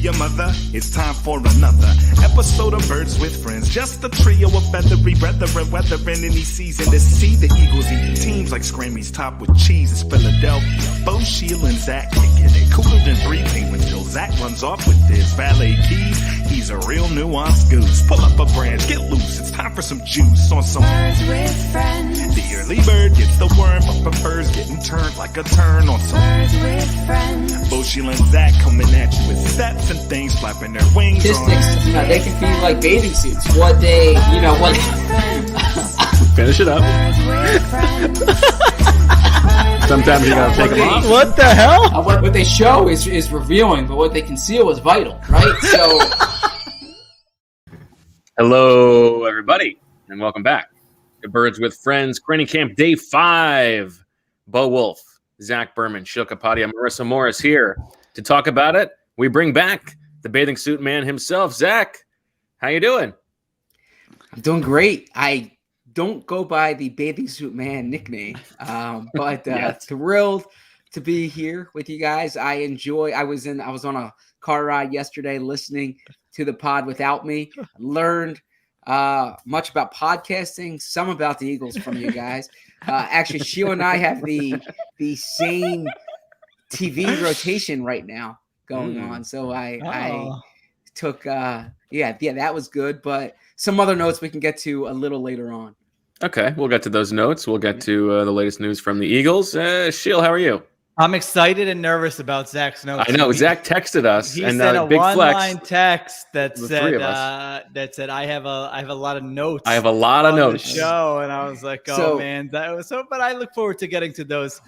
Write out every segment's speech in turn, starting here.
your mother? It's time for another episode of Birds with Friends. Just a trio of feathery brethren weathering any season to see the Eagles eat teams like Scrammy's top with cheese. It's Philadelphia. Bo, Sheil, and Zach kicking it cooler than breathing until Zach runs off with his valet keys. He's a real nuanced goose. Pull up a branch, get loose. It's time for some juice on some Birds with Friends. The early bird gets the worm, but prefers getting turned like a turn on some Birds with Friends. Bo, Sheil, and Zach coming at you with stats and things flapping their wings. Statistics, they can be like bathing suits. What they, what. Finish it up. Sometimes you gotta take them off. What the hell? What they show is revealing, but what they conceal is vital, right? So. Hello, everybody, and welcome back to Birds with Friends, Training Camp Day 5. Bo Wolf, Zach Berman, Sheil Kapadia, Marissa Morris here to talk about it. We bring back the bathing suit man himself, Zach. How you doing? I'm doing great. I don't go by the bathing suit man nickname, but thrilled to be here with you guys. I was on a car ride yesterday listening to the pod without me. Learned much about podcasting, some about the Eagles from you guys. Actually, Sheil and I have the same TV rotation right now going on. So I took that was good, but some other notes we can get to a little later on. Okay, we'll get to those notes. We'll get to the latest news from the Eagles. Sheil, how are you? I'm excited and nervous about Zach's notes. I know. Zach texted us, he and sent a big one-line flex. text that The said three of us. I have a lot of notes. I have a lot of on notes. the show, and I was like, man, that was so. But I look forward to getting to those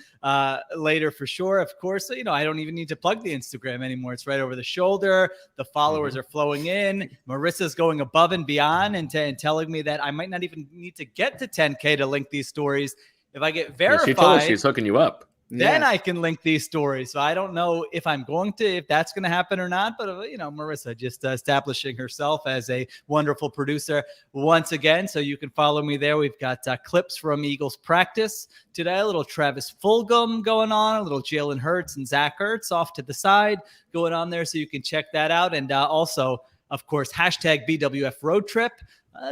later for sure. Of course, I don't even need to plug the Instagram anymore. It's right over the shoulder. The followers are flowing in. Marissa's going above and beyond and telling me that I might not even need to get to 10K to link these stories. If I get verified, She told us she's hooking you up. Then I can link these stories. So I don't know if that's going to happen or not. But, Marissa just establishing herself as a wonderful producer once again. So you can follow me there. We've got clips from Eagles practice today. A little Travis Fulgham going on. A little Jalen Hurts and Zach Ertz off to the side going on there. So you can check that out. And also, of course, hashtag BWF Road Trip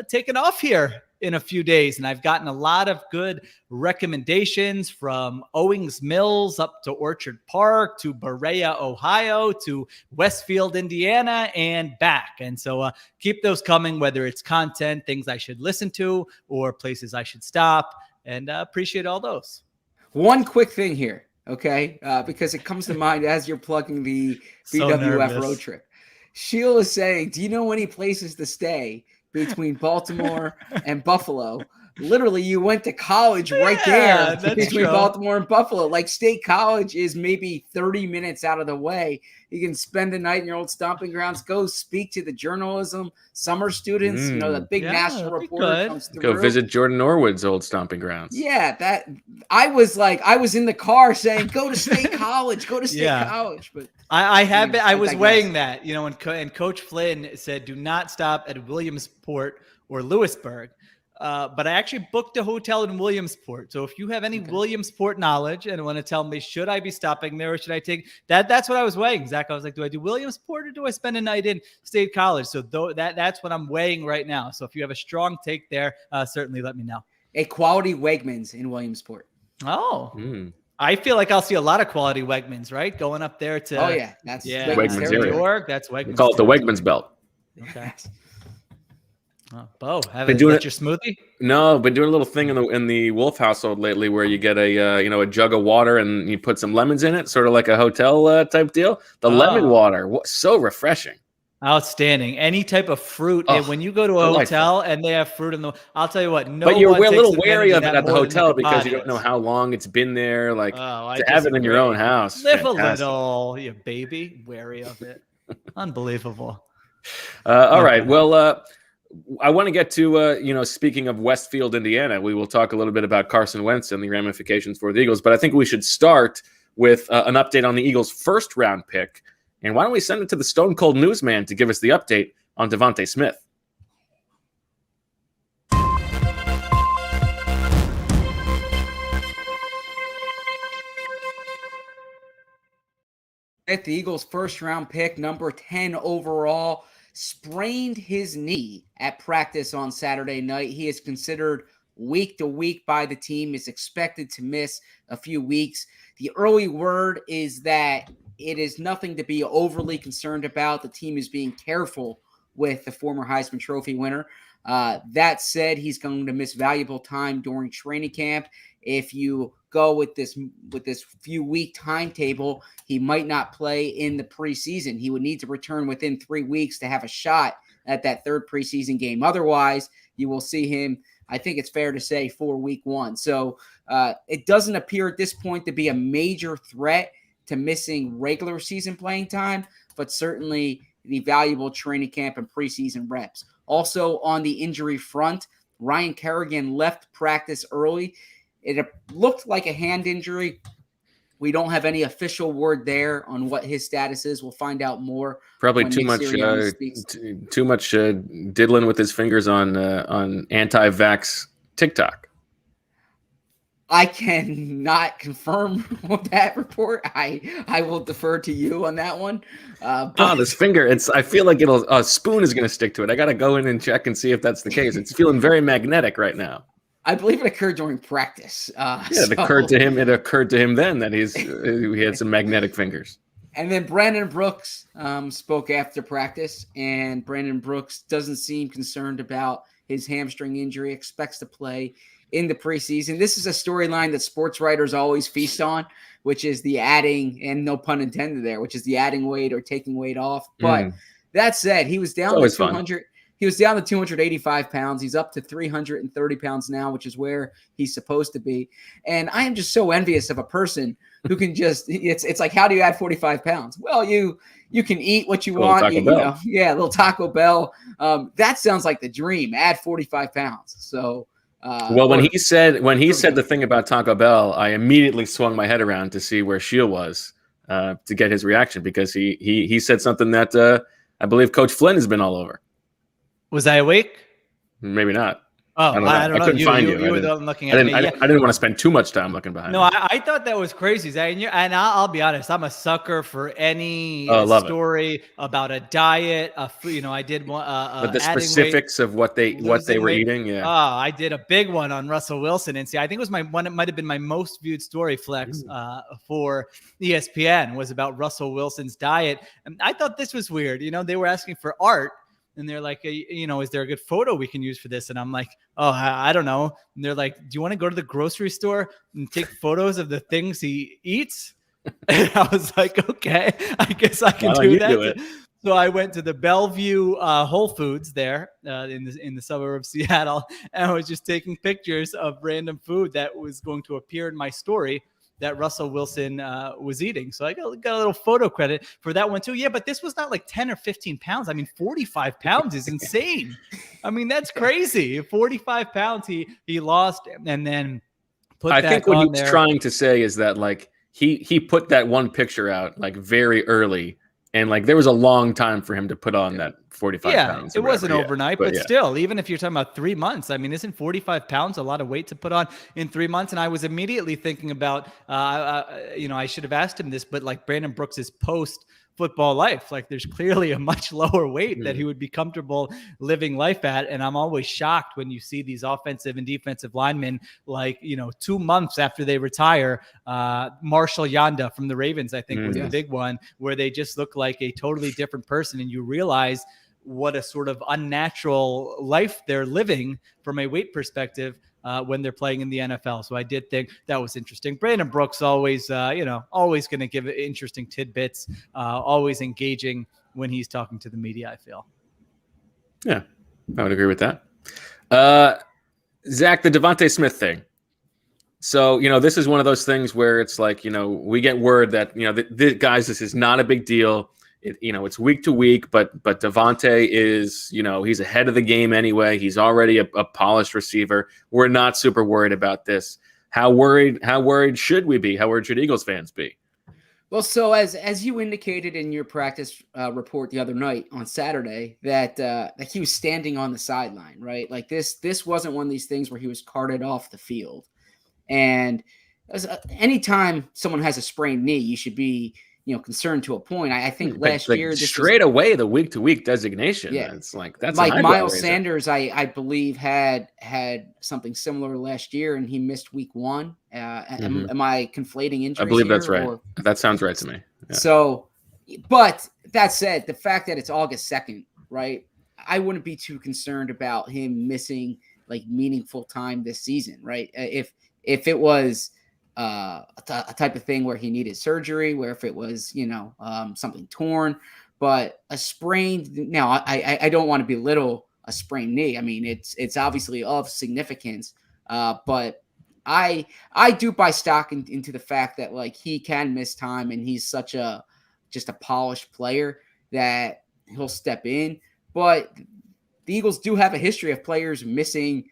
taking off here in a few days. And I've gotten a lot of good recommendations from Owings Mills up to Orchard Park to Berea, Ohio to Westfield, Indiana and back. And so keep those coming, whether it's content, things I should listen to or places I should stop, and appreciate all those. One quick thing here. Okay. Because it comes to mind as you're plugging the BWF road trip. Sheil is saying, do you know any places to stay between Baltimore and Buffalo? Literally, you went to college right there between Baltimore and Buffalo. Like State College is maybe 30 minutes out of the way. You can spend the night in your old stomping grounds. Go speak to the journalism, summer students. The big national reporter comes through. Go visit Jordan Norwood's old stomping grounds. Yeah, that I was in the car saying, "Go to State College, go to State College." But I was weighing that, and Coach Flynn said, "Do not stop at Williamsport or Lewisburg." But I actually booked a hotel in Williamsport. So if you have any Williamsport knowledge and want to tell me, should I be stopping there or should I take that? That's what I was weighing, Zach. I was like, do I do Williamsport or do I spend a night in State College? So that's what I'm weighing right now. So if you have a strong take there, certainly let me know. A quality Wegmans in Williamsport. Oh, I feel like I'll see a lot of quality Wegmans, right? Going up there to that's Wegmans New York. That's Wegmans. We call it the Wegmans belt. Okay. Bo, is that your smoothie? No, been doing a little thing in the Wolf household lately where you get a jug of water and you put some lemons in it, sort of like a hotel type deal. The lemon water, so refreshing. Outstanding. Any type of fruit. And when you go to a hotel and they have fruit I'll tell you what, but you're a little wary of it at the hotel because you don't know how long it's been there. Like to have it in your own house. Live fantastic. A little, you baby, wary of it. Unbelievable. All right. Well, I want to get to, speaking of Westfield, Indiana, we will talk a little bit about Carson Wentz and the ramifications for the Eagles. But I think we should start with an update on the Eagles' first round pick. And why don't we send it to the Stone Cold Newsman to give us the update on DeVonta Smith? The Eagles' first-round pick, number 10 overall, sprained his knee at practice on Saturday night. He is considered week to week by the team, is expected to miss a few weeks. The early word is that it is nothing to be overly concerned about. The team is being careful with the former Heisman Trophy winner. That said, he's going to miss valuable time during training camp. If you go with this few week timetable, he might not play in the preseason. He would need to return within 3 weeks to have a shot at that third preseason game. Otherwise, you will see him, I think it's fair to say, for week 1. So it doesn't appear at this point to be a major threat to missing regular season playing time, but certainly the valuable training camp and preseason reps. Also on the injury front, Ryan Kerrigan left practice early. It looked like a hand injury. We don't have any official word there on what his status is. We'll find out more. Probably too much diddling with his fingers on anti-vax TikTok. I cannot confirm that report. I will defer to you on that one. This finger, I feel like a spoon is going to stick to it. I got to go in and check and see if that's the case. It's feeling very magnetic right now. I believe it occurred during practice. It occurred to him then that he had some magnetic fingers. And then Brandon Brooks spoke after practice, and Brandon Brooks doesn't seem concerned about his hamstring injury, expects to play in the preseason. This is a storyline that sports writers always feast on, which is the adding, and no pun intended there, which is the adding weight or taking weight off. But that said, he was down to 200. He was down to 285 pounds. He's up to 330 pounds now, which is where he's supposed to be. And I am just so envious of a person who can just, it's like, how do you add 45 pounds? Well, you can eat what you want. A little Taco Bell. That sounds like the dream. Add 45 pounds. So, when he said the thing about Taco Bell, I immediately swung my head around to see where Sheil was to get his reaction, because he said something that I believe Coach Flynn has been all over. Was I awake? Maybe not. Oh, I don't know. Couldn't find you. You were looking at me. I didn't want to spend too much time looking behind. No, I thought that was crazy, Zach. And I'll be honest, I'm a sucker for any story about a diet. I did one. But the specifics of what they were eating. Yeah. I did a big one on Russell Wilson, and I think it was it might have been my most viewed story flex for ESPN was about Russell Wilson's diet. And I thought this was weird. They were asking for art. And they're like, is there a good photo we can use for this? And I'm like, I don't know. And they're like, do you want to go to the grocery store and take photos of the things he eats? And I was like, okay, I guess I can do that. So I went to the Bellevue Whole Foods there in the suburb of Seattle, and I was just taking pictures of random food that was going to appear in my story that Russell Wilson was eating. So I got a little photo credit for that one too. Yeah, but this was not like 10 or 15 pounds. I mean, 45 pounds is insane. I mean, that's crazy. 45 pounds he lost and then put I that think what on he was there. trying to say is that like he put that one picture out like very early, and like there was a long time for him to put on that 45 pounds. It wasn't overnight, but still, even if you're talking about 3 months, I mean, isn't 45 pounds a lot of weight to put on in 3 months? And I was immediately thinking about, I should have asked him this, but like Brandon Brooks's post football life, like there's clearly a much lower weight that he would be comfortable living life at. And I'm always shocked when you see these offensive and defensive linemen, like, 2 months after they retire, Marshall Yanda from the Ravens, I think was the big one, where they just look like a totally different person. And you realize what a sort of unnatural life they're living from a weight perspective when they're playing in the NFL. So I did think that was interesting. Brandon Brooks always, always going to give interesting tidbits, always engaging when he's talking to the media, I feel. Yeah, I would agree with that. Zach, the DeVonta Smith thing. So, this is one of those things where it's like, we get word that, guys, this is not a big deal. It's week to week, but DeVonta is, he's ahead of the game anyway. He's already a polished receiver. We're not super worried about this. How worried should we be? How worried should Eagles fans be? Well, so as you indicated in your practice report the other night on Saturday, that he was standing on the sideline, right? Like this wasn't one of these things where he was carted off the field. And anytime someone has a sprained knee, you should be concerned to a point. I think But, last like, year, straight away, the week-to-week designation. Yeah. It's like that's like an eyebrow Miles raiser. Sanders, I believe had something similar last year, and he missed week 1. Am I conflating injuries? I believe that's here, right. or- That sounds right to me. Yeah. So, but that said, the fact that it's August 2nd, right? I wouldn't be too concerned about him missing like meaningful time this season, right? If it was a type of thing where he needed surgery, where if it was something torn, but a sprained. Now, I don't want to belittle a sprained knee. I mean, it's obviously of significance, but I do buy stock into the fact that like he can miss time, and he's such just a polished player that he'll step in. But the Eagles do have a history of players missing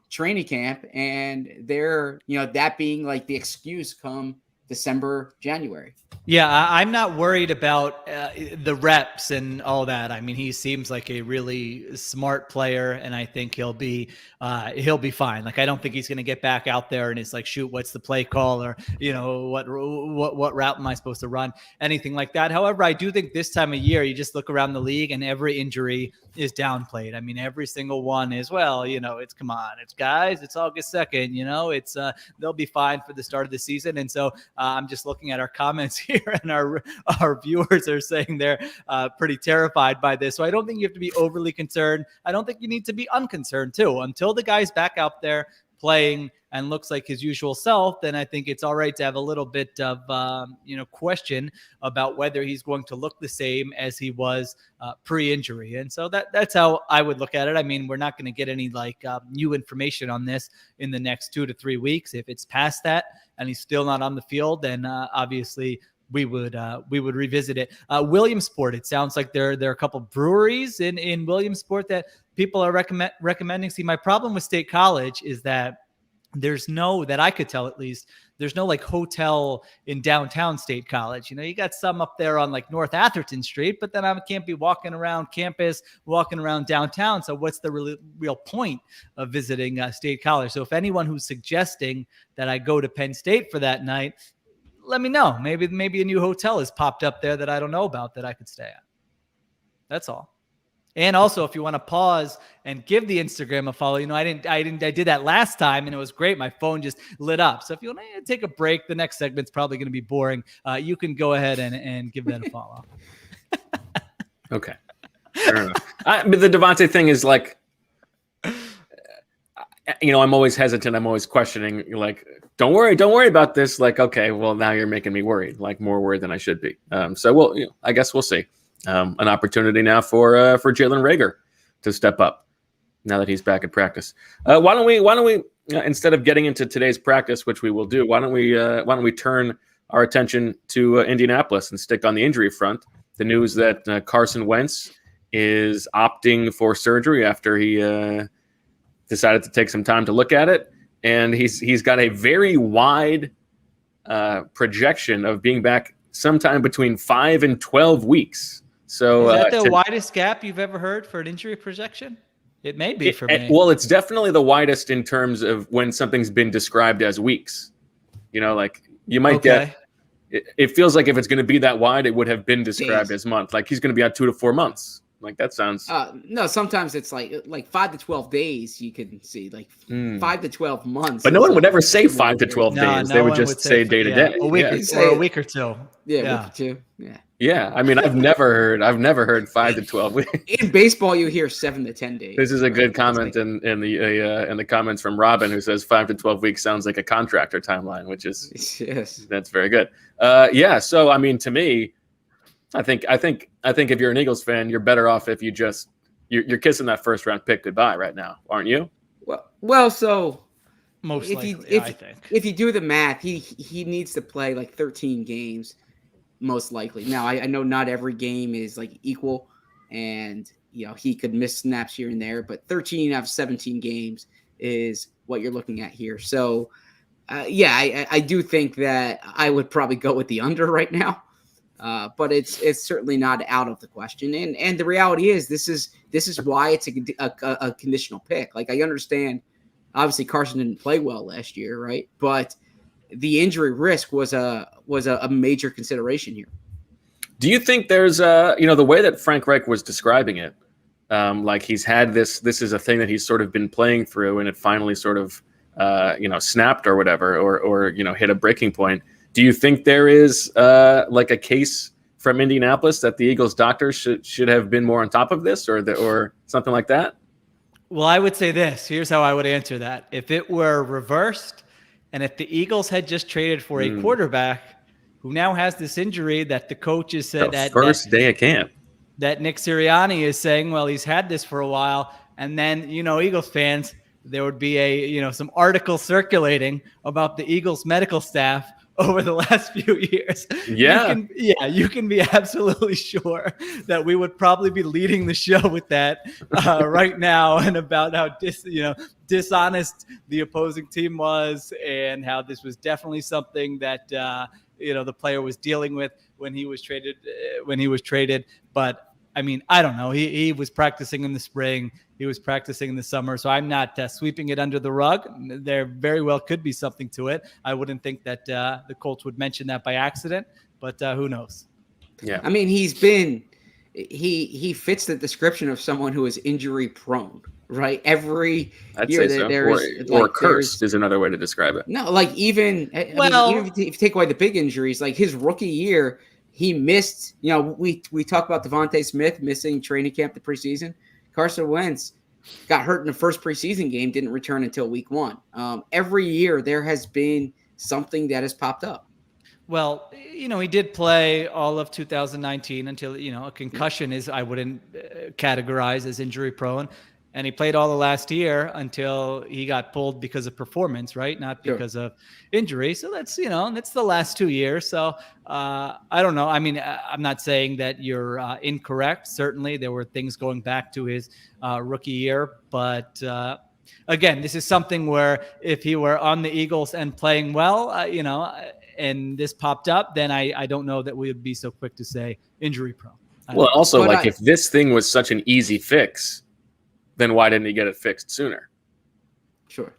training camp, and they're that being like the excuse come December, January. Yeah, I'm not worried about the reps and all that. I mean, he seems like a really smart player, and I think he'll be fine. Like, I don't think he's going to get back out there and it's like, shoot, what's the play call, or what route am I supposed to run, anything like that. However, I do think this time of year, you just look around the league and every injury is downplayed. I mean, every single one is, it's come on, it's guys, it's August 2nd, it's they'll be fine for the start of the season. And so I'm just looking at our comments here, and our viewers are saying they're pretty terrified by this. So I don't think you have to be overly concerned. I don't think you need to be unconcerned too. Until the guy's back out there playing and looks like his usual self, then I think it's all right to have a little bit of question about whether he's going to look the same as he was pre-injury. And so that's how I would look at it. I mean, we're not going to get any new information on this in the next 2 to 3 weeks. If it's past that and he's still not on the field, then obviously we would revisit it. Williamsport, it sounds like there are a couple breweries in Williamsport that people are recommending. See, my problem with State College is that there's no, that I could tell at least, there's no like hotel in downtown State College. You got some up there on like North Atherton Street, but then I can't be walking around campus, walking around downtown. So what's the real point of visiting State College? So if anyone who's suggesting that I go to Penn State for that night, let me know. Maybe a new hotel has popped up there that I don't know about that I could stay at. That's all. And also, if you want to pause and give the Instagram a follow, I did that last time and it was great. My phone just lit up. So if you want to take a break, the next segment's probably going to be boring. You can go ahead and give that a follow. Okay. Fair enough. But the DeVonta thing is like, I'm always hesitant. I'm always questioning. You're like, don't worry about this. Like, okay, well, now you're making me worried, like more worried than I should be. So I guess we'll see. An opportunity now for Jalen Reagor to step up now that he's back at practice. Why don't we instead of getting into today's practice, which we will do, why don't we turn our attention to Indianapolis and stick on the injury front? The news that Carson Wentz is opting for surgery after he decided to take some time to look at it, and he's got a very wide projection of being back sometime between 5 and 12 weeks. So is that the widest gap you've ever heard for an injury projection? It may be for me. Well, it's definitely the widest in terms of when something's been described as weeks. Like you might get. It feels like if it's going to be that wide, it would have been described as months. Like he's going to be out 2 to 4 months. Like that sounds. No, sometimes it's like 5 to 12 days. You can see like 5 to 12 months. But no one would ever say 5 to 12 days. They would just say day to day. A week or a week or two. Yeah, a week or two. Yeah. Yeah, I mean, I've never heard 5 to 12 weeks. In baseball, you hear 7 to 10 days. This is a good comment in the comments from Robin, who says 5 to 12 weeks sounds like a contractor timeline, which is that's very good. So I mean, to me, I think if you're an Eagles fan, you're better off if you're kissing that first round pick goodbye right now, aren't you? Well, so most likely, I think if you do the math, he needs to play like 13 games. Most likely. Now, I know not every game is like equal, and he could miss snaps here and there, but 13 out of 17 games is what you're looking at here. So, I do think that I would probably go with the under right now, but it's certainly not out of the question. And the reality is this is why it's a conditional pick. Like I understand, obviously Carson didn't play well last year, right? But the injury risk was a major consideration here. Do you think there's the way that Frank Reich was describing it, like he's had this is a thing that he's sort of been playing through, and it finally sort of snapped or whatever, or hit a breaking point. Do you think there is like a case from Indianapolis that the Eagles doctors should have been more on top of this, or something like that? Well, I would say this. Here's how I would answer that. If it were reversed, and if the Eagles had just traded for a quarterback who now has this injury that the coach has said the first day of camp, that Nick Sirianni is saying, well, he's had this for a while, and then Eagles fans, there would be some article circulating about the Eagles medical staff over the last few years. Yeah. You can be absolutely sure that we would probably be leading the show with that right now, and about how dishonest the opposing team was, and how this was definitely something that the player was dealing with when he was traded. But I mean, I don't know. He was practicing in the spring. He was practicing in the summer. So I'm not sweeping it under the rug. There very well could be something to it. I wouldn't think that the Colts would mention that by accident, but who knows? Yeah. I mean, he fits the description of someone who is injury prone, right? Every year or cursed is another way to describe it. No, like even if you take away the big injuries, like his rookie year, he missed, we talk about DeVonta Smith missing training camp the preseason. Carson Wentz got hurt in the first preseason game, didn't return until week 1. Every year there has been something that has popped up. Well, he did play all of 2019 until, a concussion I wouldn't categorize as injury prone. And he played all the last year until he got pulled because of performance, right? Not because of injury. So that's the last 2 years. So I don't know. I mean, I'm not saying that you're incorrect. Certainly there were things going back to his rookie year. But again, this is something where if he were on the Eagles and playing well, and this popped up, then I don't know that we would be so quick to say injury prone. Well, also, if this thing was such an easy fix, then why didn't he get it fixed sooner? Sure.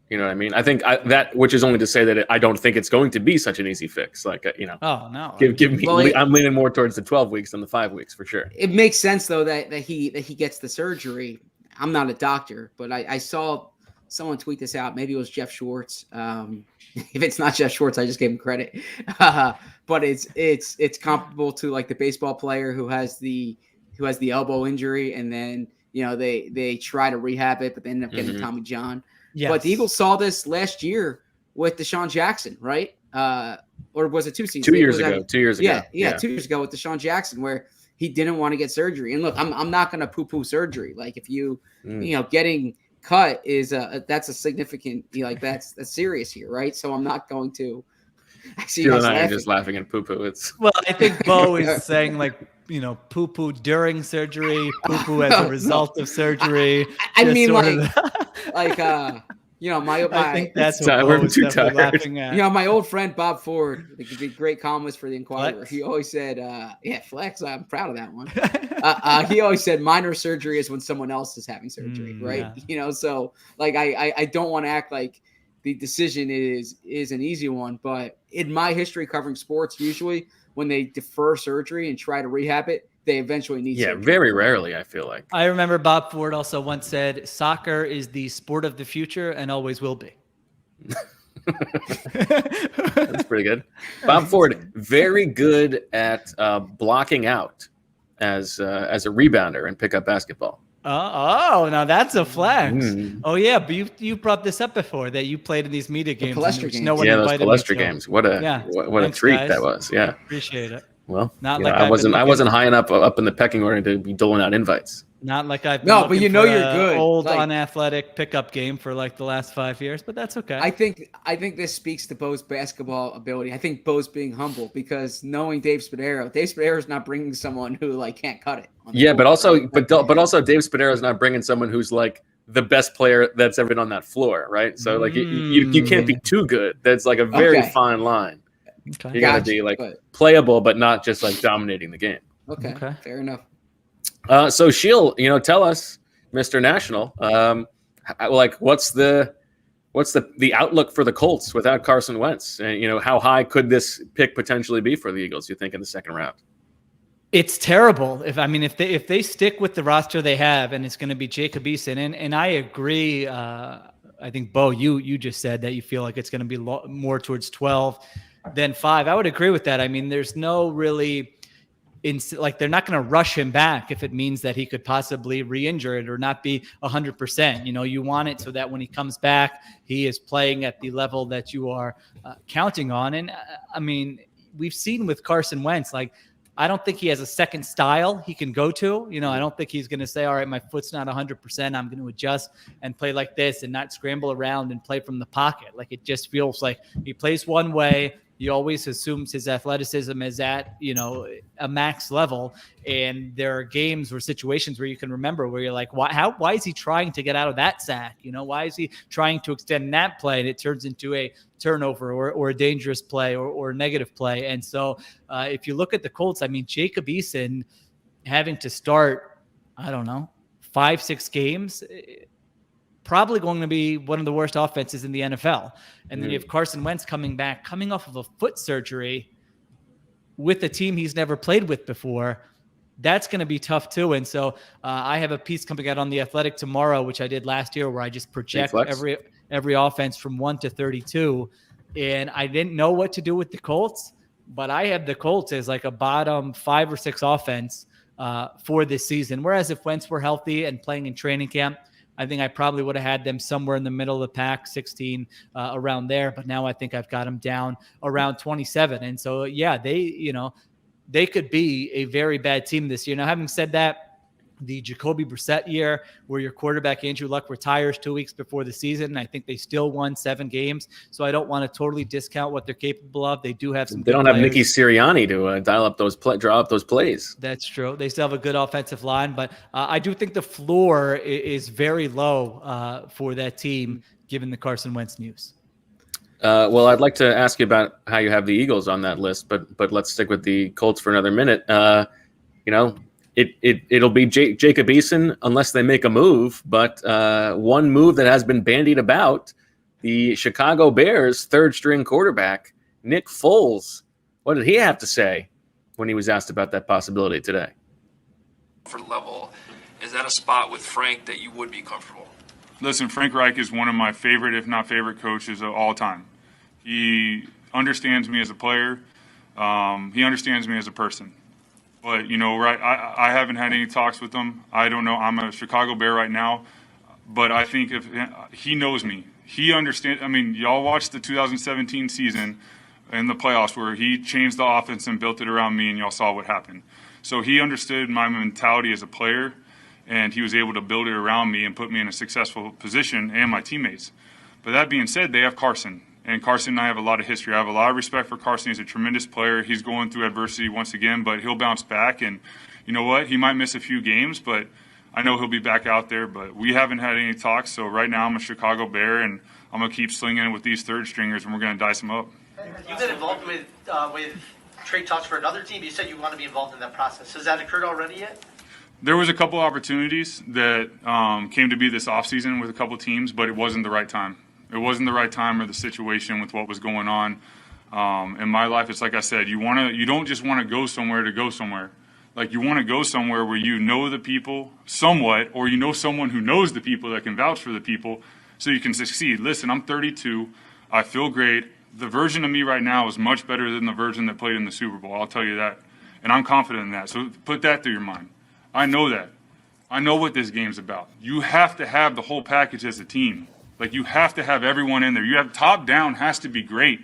You know what I mean? I think that, which is only to say that I don't think it's going to be such an easy fix. Like, Oh no. Give me. Well, I'm leaning more towards the 12 weeks than the 5 weeks for sure. It makes sense though that he gets the surgery. I'm not a doctor, but I saw someone tweet this out. Maybe it was Jeff Schwartz. If it's not Jeff Schwartz, I just gave him credit. But it's comparable to like the baseball player who has the elbow injury, and then they try to rehab it, but they end up getting Tommy John. Yes. But the Eagles saw this last year with Deshaun Jackson, right? Or was it 2 seasons? 2 years ago. 2 years ago. Yeah, 2 years ago with Deshaun Jackson, where he didn't want to get surgery. And look, I'm not going to poo-poo surgery. Like if getting cut is that's a significant, that's serious here, right? So I'm not going to. I see you and I are just laughing at poo-poo. Well, I think Bo is saying like, poo-poo during surgery, poo-poo as a result of surgery. I mean, my I think that's what Bo is definitely laughing at. My old friend Bob Ford, the great columnist for the Inquirer, Flex. He always said, Flex, I'm proud of that one. He always said minor surgery is when someone else is having surgery, right? Yeah. So like I don't want to act like the decision is an easy one, but in my history covering sports, usually when they defer surgery and try to rehab it, they eventually need surgery. Yeah, very rarely, I feel like. I remember Bob Ford also once said, soccer is the sport of the future and always will be. That's pretty good. Bob Ford, very good at blocking out as a rebounder in pickup basketball. Now that's a flex. Oh yeah, but you brought this up before that you played in these media games. Those Palestra games. What a treat that was. Yeah, appreciate it. Well, I wasn't high enough up in the pecking order to be doling out invites. Not like I've been but you're good. Old unathletic pickup game for like the last 5 years, but that's okay. I think this speaks to Bo's basketball ability. I think Bo's being humble because knowing Dave Spadaro is not bringing someone who like can't cut it. Yeah, but also Dave Spadaro is not bringing someone who's like the best player that's ever been on that floor, right? So like you can't be too good. That's like a very fine line. Okay. You got to be like playable, but not just like dominating the game. Okay. Fair enough. So Sheil, tell us, Mr. National, what's the what's the outlook for the Colts without Carson Wentz? And, you know, how high could this pick potentially be for the Eagles, you think, in the second round? It's terrible. If they stick with the roster they have, and it's going to be Jacob Eason, and I agree. I think Bo, you just said that you feel like it's going to be more towards 12 than 5. I would agree with that. I mean, there's no really they're not going to rush him back if it means that he could possibly re-injure it or not be 100%. You know, you want it so that when he comes back, he is playing at the level that you are counting on. And I mean, we've seen with Carson Wentz, like, I don't think he has a second style he can go to. You know, I don't think he's going to say, all right, my foot's not 100%. I'm going to adjust and play like this and not scramble around and play from the pocket. Like, it just feels like he plays one way. He always assumes his athleticism is at, you know, a max level. And there are games or situations where you can remember where you're like, why is he trying to get out of that sack? You know, why is he trying to extend that play? And it turns into a turnover or a dangerous play or a negative play. And so if you look at the Colts, I mean, Jacob Eason having to start, I don't know, 5-6 games, probably going to be one of the worst offenses in the NFL. And then you have Carson Wentz coming off of a foot surgery with a team he's never played with before. That's going to be tough too. And so I have a piece coming out on The Athletic tomorrow, which I did last year, where I just project every offense from 1 to 32. And I didn't know what to do with the Colts, but I have the Colts as like a bottom 5 or 6 offense for this season. Whereas if Wentz were healthy and playing in training camp, I think I probably would have had them somewhere in the middle of the pack, 16, around there. But now I think I've got them down around 27. And so, yeah, they could be a very bad team this year. Now, having said that, the Jacoby Brissett year, where your quarterback Andrew Luck retires 2 weeks before the season, and I think they still won 7 games. So I don't want to totally discount what they're capable of. They do have some. They don't have Nicky Sirianni to draw up those plays. That's true. They still have a good offensive line, but I do think the floor is very low for that team, given the Carson Wentz news. Well, I'd like to ask you about how you have the Eagles on that list, but let's stick with the Colts for another minute. It'll be Jacob Eason unless they make a move. But one move that has been bandied about, the Chicago Bears' third-string quarterback, Nick Foles. What did he have to say when he was asked about that possibility today? For level, is that a spot with Frank that you would be comfortable? Listen, Frank Reich is one of my favorite, if not favorite, coaches of all time. He understands me as a player. He understands me as a person. But, you know, right, I haven't had any talks with him. I don't know. I'm a Chicago Bear right now. But I think if he knows me, he understands. I mean, y'all watched the 2017 season in the playoffs where he changed the offense and built it around me, and y'all saw what happened. So he understood my mentality as a player, and he was able to build it around me and put me in a successful position and my teammates. But that being said, they have Carson. And Carson and I have a lot of history. I have a lot of respect for Carson. He's a tremendous player. He's going through adversity once again, but he'll bounce back. And you know what? He might miss a few games, but I know he'll be back out there. But we haven't had any talks. So right now I'm a Chicago Bear, and I'm going to keep slinging with these third stringers, and we're going to dice them up. You've been involved with trade talks for another team. You said you want to be involved in that process. Has that occurred already yet? There was a couple opportunities that came to be this offseason with a couple teams, but it wasn't the right time. It wasn't the right time or the situation with what was going on in my life. It's like I said, you don't just want to go somewhere to go somewhere. Like, you want to go somewhere where you know the people somewhat, or you know someone who knows the people that can vouch for the people so you can succeed. Listen, I'm 32. I feel great. The version of me right now is much better than the version that played in the Super Bowl. I'll tell you that. And I'm confident in that. So put that through your mind. I know that. I know what this game's about. You have to have the whole package as a team. Like, you have to have everyone in there. You have top down has to be great.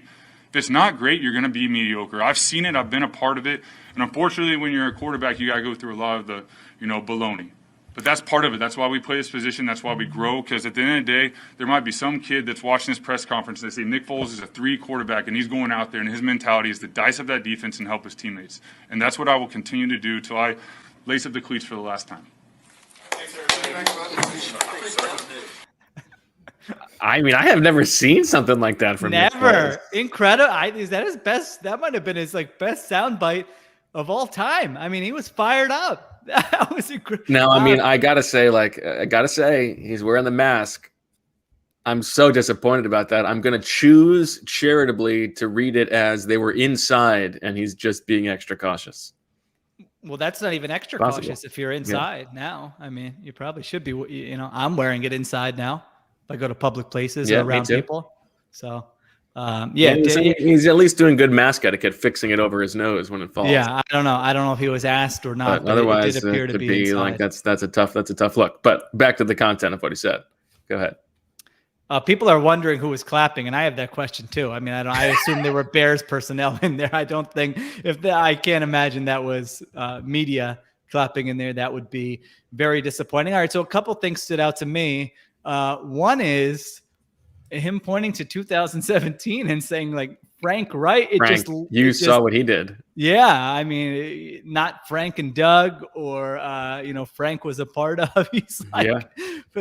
If it's not great, you're going to be mediocre. I've seen it. I've been a part of it. And unfortunately, when you're a quarterback, you got to go through a lot of the, baloney. But that's part of it. That's why we play this position. That's why we grow. Because at the end of the day, there might be some kid that's watching this press conference and they say Nick Foles is a 3 quarterback and he's going out there and his mentality is to dice up that defense and help his teammates. And that's what I will continue to do till I lace up the cleats for the last time. I mean, I have never seen something like that from never. Incredible. Is that his best? That might have been his best soundbite of all time. I mean, he was fired up. That was incredible. Now, I mean, I gotta say, he's wearing the mask. I'm so disappointed about that. I'm going to choose charitably to read it as they were inside and he's just being extra cautious. Well, that's not even extra Possible. cautious if you're inside now. I mean, you probably should be. I'm wearing it inside now if I go to public places or around people. So, he's at least doing good mask etiquette, fixing it over his nose when it falls. Yeah, I don't know. I don't know if he was asked or not. But otherwise, it did appear to could be inside. like that's a tough look. But back to the content of what he said. Go ahead. People are wondering who was clapping, and I have that question too. I mean, I assume there were Bears personnel in there. I don't think I can't imagine that was media clapping in there. That would be very disappointing. All right, so a couple things stood out to me. One is him pointing to 2017 and saying like Frank Reich. You saw what he did. Yeah, I mean, not Frank and Doug, or Frank was a part of. He's like,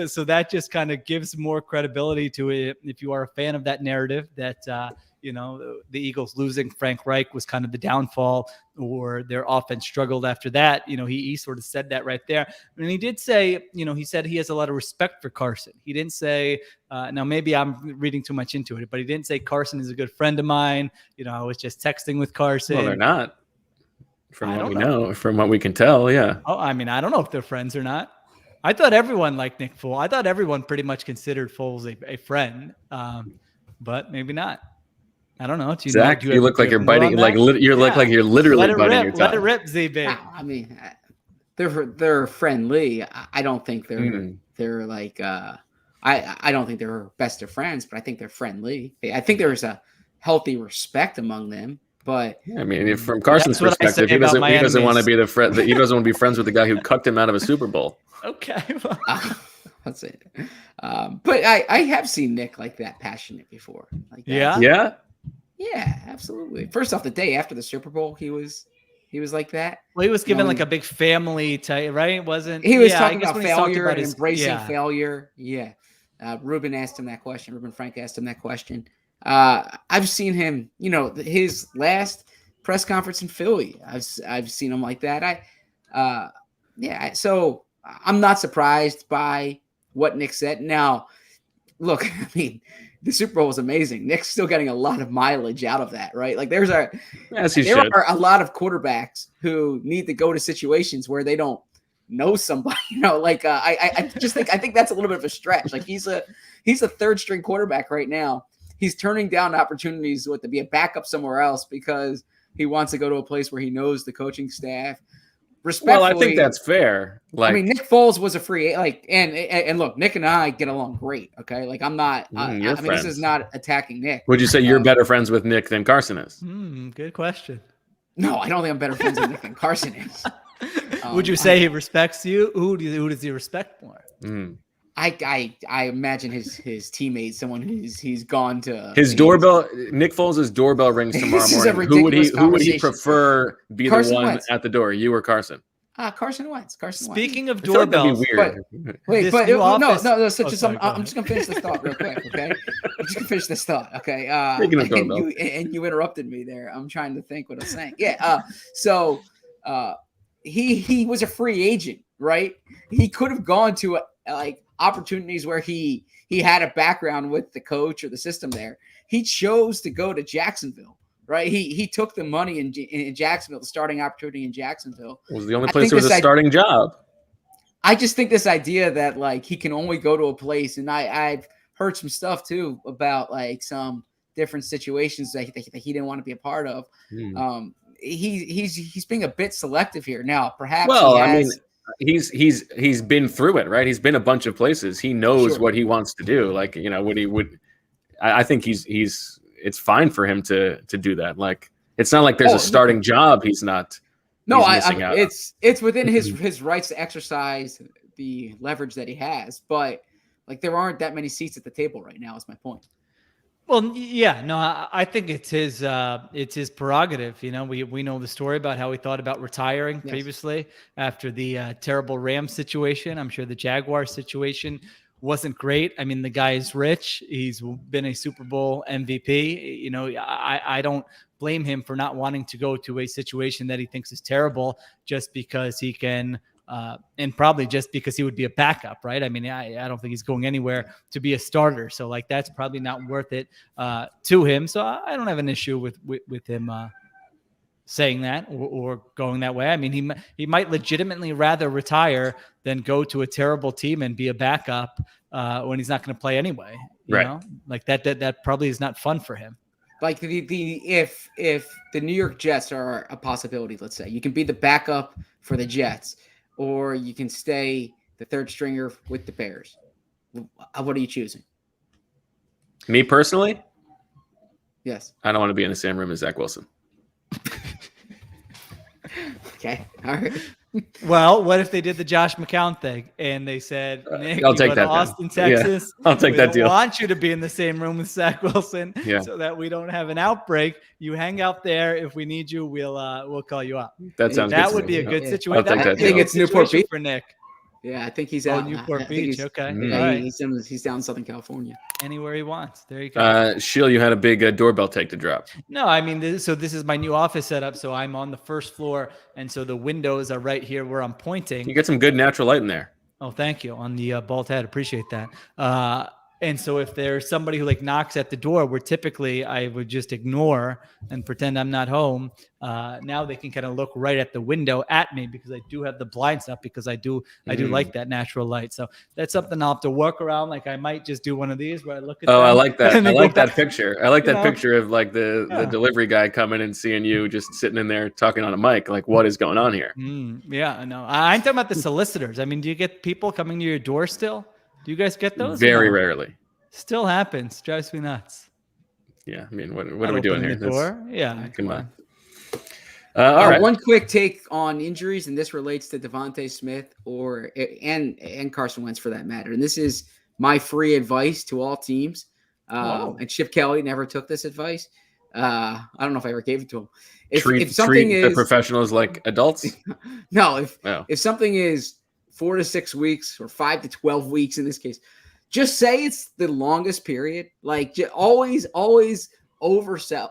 so that just kind of gives more credibility to it. If you are a fan of that narrative, that the Eagles losing Frank Reich was kind of the downfall, or their offense struggled after that. He sort of said that right there. And he did say, he said he has a lot of respect for Carson. He didn't say, now maybe I'm reading too much into it, but he didn't say Carson is a good friend of mine. I was just texting with Carson. Well, they're not. From what we know, from what we can tell, yeah. Oh, I mean, I don't know if they're friends or not. I thought everyone liked Nick Foles. I thought everyone pretty much considered Foles a friend, but maybe not. I don't know. Zach, you look like you're biting, look like you're literally biting your tongue. Let it rip, ZB. I mean, they're friendly. I don't think they're like. I don't think they're best of friends, but I think they're friendly. I think there's a healthy respect among them. But I mean, from Carson's perspective, he doesn't want to be the friend. He doesn't want to be friends with the guy who cucked him out of a Super Bowl. Okay, that's it. But I have seen Nick like that passionate before. Like that. Yeah, absolutely. First off, the day after the Super Bowl, he was like that. Well, he was given like a big family type, right? Wasn't he was talking about failure and embracing failure? Yeah. Ruben asked him that question. Ruben Frank asked him that question. I've seen him, his last press conference in Philly. I've seen him like that. So I'm not surprised by what Nick said. Now, look, I mean, the Super Bowl was amazing. Nick's still getting a lot of mileage out of that, right? Like there are a lot of quarterbacks who need to go to situations where they don't know somebody, I think that's a little bit of a stretch. Like he's a third string quarterback right now. He's turning down opportunities to be a backup somewhere else because he wants to go to a place where he knows the coaching staff. Respectfully, well, I think that's fair. I mean, Nick Foles was a free and look, Nick and I get along great. Okay, like I'm not. This is not attacking Nick. Would you say you're better friends with Nick than Carson is? Good question. No, I don't think I'm better friends with Nick than Carson is. Would you say he respects you? Who does he respect more? I imagine his teammates, someone he's gone to his doorbell. Nick Foles' doorbell rings tomorrow morning. Who would he prefer be Carson the one Wentz. At the door? You or Carson? Carson Wentz. Speaking of doorbells, weird. No. So I'm just gonna finish this thought real quick, okay? I'm just gonna finish this thought, okay? Speaking of doorbells, and you interrupted me there. I'm trying to think what I'm saying. Yeah. So he was a free agent, right? He could have gone to opportunities where he had a background with the coach or the system there. He chose to go to Jacksonville, right? He took the money in Jacksonville, the starting opportunity in Jacksonville. It was the only place there was a starting job. I just think this idea that he can only go to a place, and I've heard some stuff too about some different situations that he didn't want to be a part of. He's being a bit selective here. Now, perhaps he's been through it, right? He's been a bunch of places. He knows what he wants to do. What he would. I think it's fine for him to do that. It's not like there's a starting job. He's not. No, it's within his rights to exercise the leverage that he has, but there aren't that many seats at the table right now. Is my point. Well, yeah, no, I think it's his prerogative. We know the story about how he thought about retiring previously after the terrible Rams situation. I'm sure the Jaguars situation wasn't great. I mean, the guy is rich. He's been a Super Bowl MVP. I don't blame him for not wanting to go to a situation that he thinks is terrible just because he can and probably just because he would be a backup, right? I mean, I don't think he's going anywhere to be a starter. So like, that's probably not worth it to him. So I don't have an issue with him saying that or going that way. I mean, he might legitimately rather retire than go to a terrible team and be a backup when he's not going to play anyway. You know, like that probably is not fun for him. Like if the New York Jets are a possibility, let's say you can be the backup for the Jets, or you can stay the third stringer with the Bears. What are you choosing? Me personally? Yes. I don't want to be in the same room as Zach Wilson. Okay. All right. Well, what if they did the Josh McCown thing and they said, Nick, I'll you take go that to Austin, then. Texas. Yeah, I'll take that deal. We want you to be in the same room with Zach Wilson so that we don't have an outbreak. You hang out there. If we need you, we'll call you up. That would be a good situation. I'll take that I think it's Newport Beach for Nick. Yeah, I think he's out. Newport Beach. Okay. Yeah, All right. he's down in Southern California. Anywhere he wants. There you go. Sheil, you had a big doorbell take to drop. No, I mean, this is my new office setup. So I'm on the first floor. And so the windows are right here where I'm pointing. You get some good natural light in there. Oh, thank you. On the bald head. Appreciate that. And so if there's somebody who like knocks at the door, where typically I would just ignore and pretend I'm not home, now they can kind of look right at the window at me because I do have the blinds up because I do like that natural light. So that's something I'll have to work around. Like I might just do one of these where I look at. Oh, I like that. I like that picture. I like that picture of like the delivery guy coming and seeing you just sitting in there talking on a mic. Like, what is going on here? Yeah, I know. I'm talking about the solicitors. I mean, do you get people coming to your door still? Do you guys get those? Very rarely. Still happens. Drives me nuts. Yeah, I mean, what are we doing here? The door? Yeah, come on. All right. One quick take on injuries, and this relates to DeVonta Smith and Carson Wentz for that matter. And this is my free advice to all teams. And Chip Kelly never took this advice. I don't know if I ever gave it to him. If something treat the professionals like adults. No, if something is 4 to 6 weeks or 5 to 12 weeks in this case, just say it's the longest period. Like always oversell.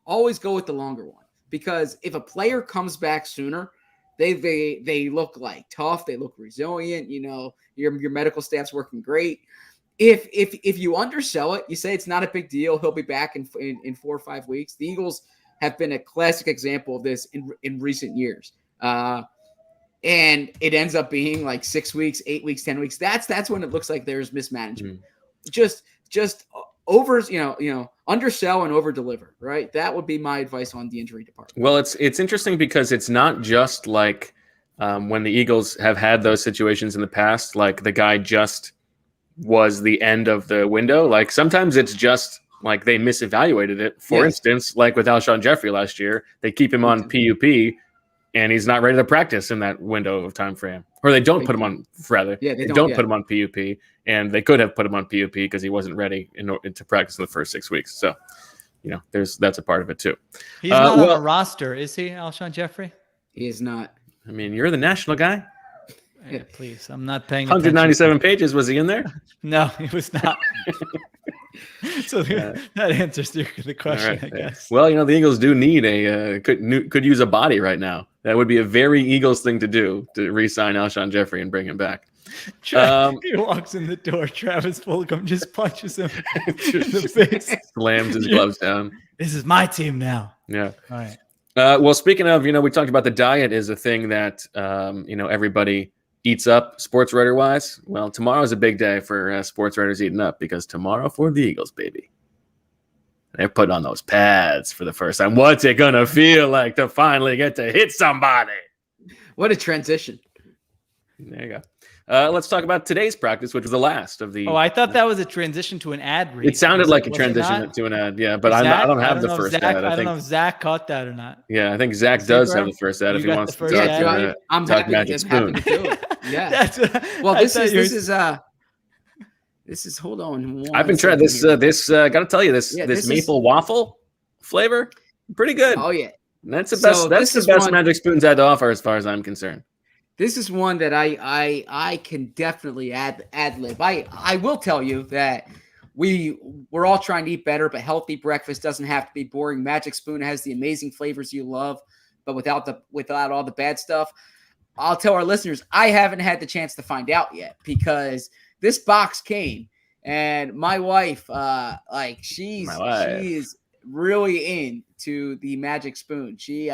Always go with the longer one, because if a player comes back sooner, they look like tough. They look resilient. You know, your medical staff's working great. If you undersell it, you say it's not a big deal. He'll be back in 4 or 5 weeks. The Eagles have been a classic example of this in recent years. And it ends up being like 6 weeks, 8 weeks, 10 weeks. That's when it looks like there's mismanagement. Just undersell and over deliver, right? That would be my advice on the injury department. Well, it's interesting because it's not just like when the Eagles have had those situations in the past, like the guy just was the end of the window. Like sometimes it's just like they misevaluated it. For instance, like with Alshon Jeffrey last year, they keep him on PUP. And he's not ready to practice in that window of time frame, or they don't put him on. Rather, they don't put him on PUP, and they could have put him on PUP because he wasn't ready to practice in the first 6 weeks. So, you know, that's a part of it too. He's not on a roster, is he, Alshon Jeffrey? He is not. I mean, you're the national guy. Yeah, please. I'm not paying 197 attention. pages. Was he in there? No, he was not. So that answers the question, I guess. Well, you know, the Eagles do need could use a body right now. That would be a very Eagles thing to do, to re-sign Alshon Jeffrey and bring him back. He walks in the door. Travis Fulgham just punches him in the face. Slams his gloves down. This is my team now. Yeah. All right. Well, speaking of, you know, we talked about the diet is a thing that, you know, everybody eats up sports writer wise. Well, tomorrow's a big day for sports writers eating up, because tomorrow for the Eagles, baby, they're putting on those pads for the first time. What's it going to feel like to finally get to hit somebody? What a transition. There you go. Let's talk about today's practice, which was the last of the. Oh, I thought that was a transition to an ad read. It sounded like a transition to an ad, yeah, but I don't have the first ad. I don't know if Zach caught that or not. Yeah, I think Zach does have the first ad if he wants to talk. I'm happy Magic Spoon. to do it. Yeah. Well, this is hold on. I've been trying this. Got to tell you, this maple waffle flavor, pretty good. Oh yeah, that's the best. That's the best Magic Spoon's had to offer, as far as I'm concerned. This is one that I can definitely ad lib. I will tell you that we're all trying to eat better, but healthy breakfast doesn't have to be boring. Magic Spoon has the amazing flavors you love, but without all the bad stuff. I'll tell our listeners, I haven't had the chance to find out yet because this box came and my wife, she is really into the Magic Spoon. She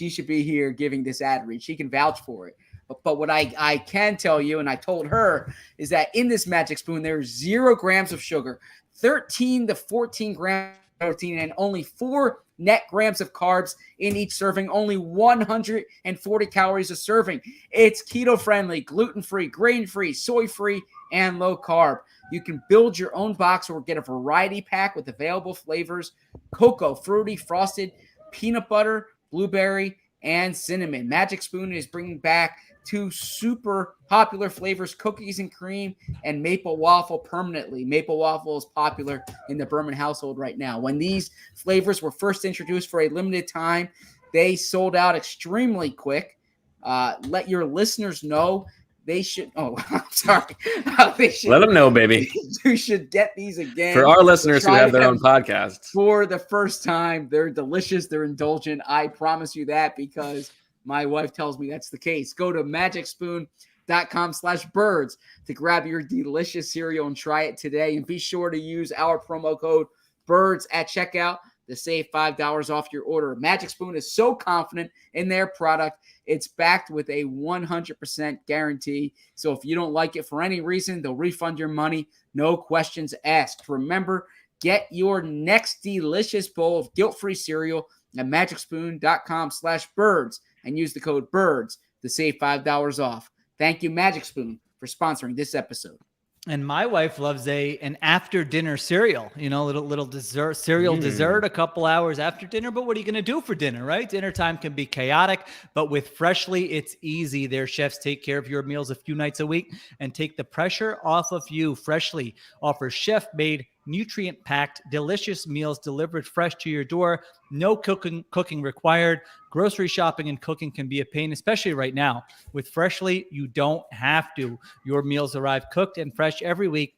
should be here giving this ad read. She can vouch for it. But what I can tell you, and I told her, is that in this Magic Spoon, there's 0 grams of sugar, 13 to 14 grams of protein, and only 4 net grams of carbs in each serving, only 140 calories a serving. It's keto-friendly, gluten-free, grain-free, soy-free, and low-carb. You can build your own box or get a variety pack with available flavors: cocoa, fruity, frosted, peanut butter, blueberry, and cinnamon. Magic Spoon is bringing back 2 super popular flavors, cookies and cream and maple waffle, permanently. Maple waffle is popular in the Berman household right now. When these flavors were first introduced for a limited time, they sold out extremely quick. Let your listeners know they should. Oh, I'm sorry. Let them know, baby. You should get these again. For our listeners who have their own podcasts. For the first time, they're delicious. They're indulgent. I promise you that because my wife tells me that's the case. Go to magicspoon.com/birds to grab your delicious cereal and try it today. And be sure to use our promo code BIRDS at checkout to save $5 off your order. Magic Spoon is so confident in their product, it's backed with a 100% guarantee. So if you don't like it for any reason, they'll refund your money. No questions asked. Remember, get your next delicious bowl of guilt-free cereal at magicspoon.com/birds and use the code BIRDS to save $5 off. Thank you, Magic Spoon, for sponsoring this episode. And my wife loves an after dinner cereal, little dessert, dessert a couple hours after dinner. But what are you going to do for dinner, right? Dinner time can be chaotic, but with Freshly, it's easy. Their chefs take care of your meals a few nights a week and take the pressure off of you. Freshly offers chef-made, nutrient-packed, delicious meals delivered fresh to your door. No cooking required. Grocery shopping and cooking can be a pain, especially right now. With Freshly, you don't have to. Your meals arrive cooked and fresh every week,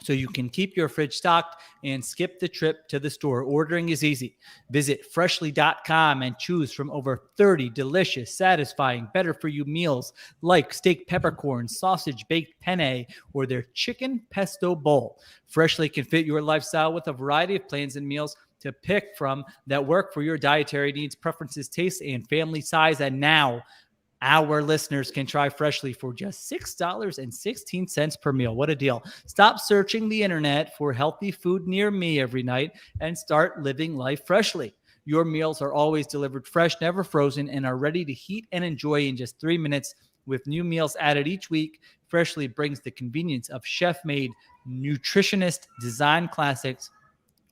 so you can keep your fridge stocked and skip the trip to the store. Ordering is easy. Visit freshly.com and choose from over 30 delicious, satisfying, better-for-you meals like steak peppercorn, sausage baked penne, or their chicken pesto bowl. Freshly can fit your lifestyle with a variety of plans and meals to pick from that work for your dietary needs, preferences, tastes, and family size. And now our listeners can try Freshly for just $6.16 per meal. What a deal. Stop searching the internet for healthy food near me every night and start living life freshly. Your meals are always delivered fresh, never frozen, and are ready to heat and enjoy in just 3 minutes. With new meals added each week, Freshly brings the convenience of chef-made, nutritionist designed classics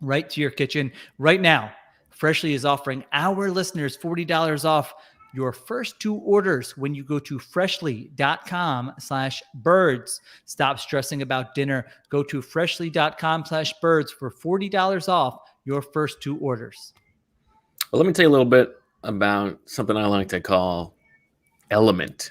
right to your kitchen. Right now, Freshly is offering our listeners $40 off your first 2 orders when you go to freshly.com/birds. Stop stressing about dinner. Go to freshly.com/birds for $40 off your first 2 orders. Well, let me tell you a little bit about something I like to call Element.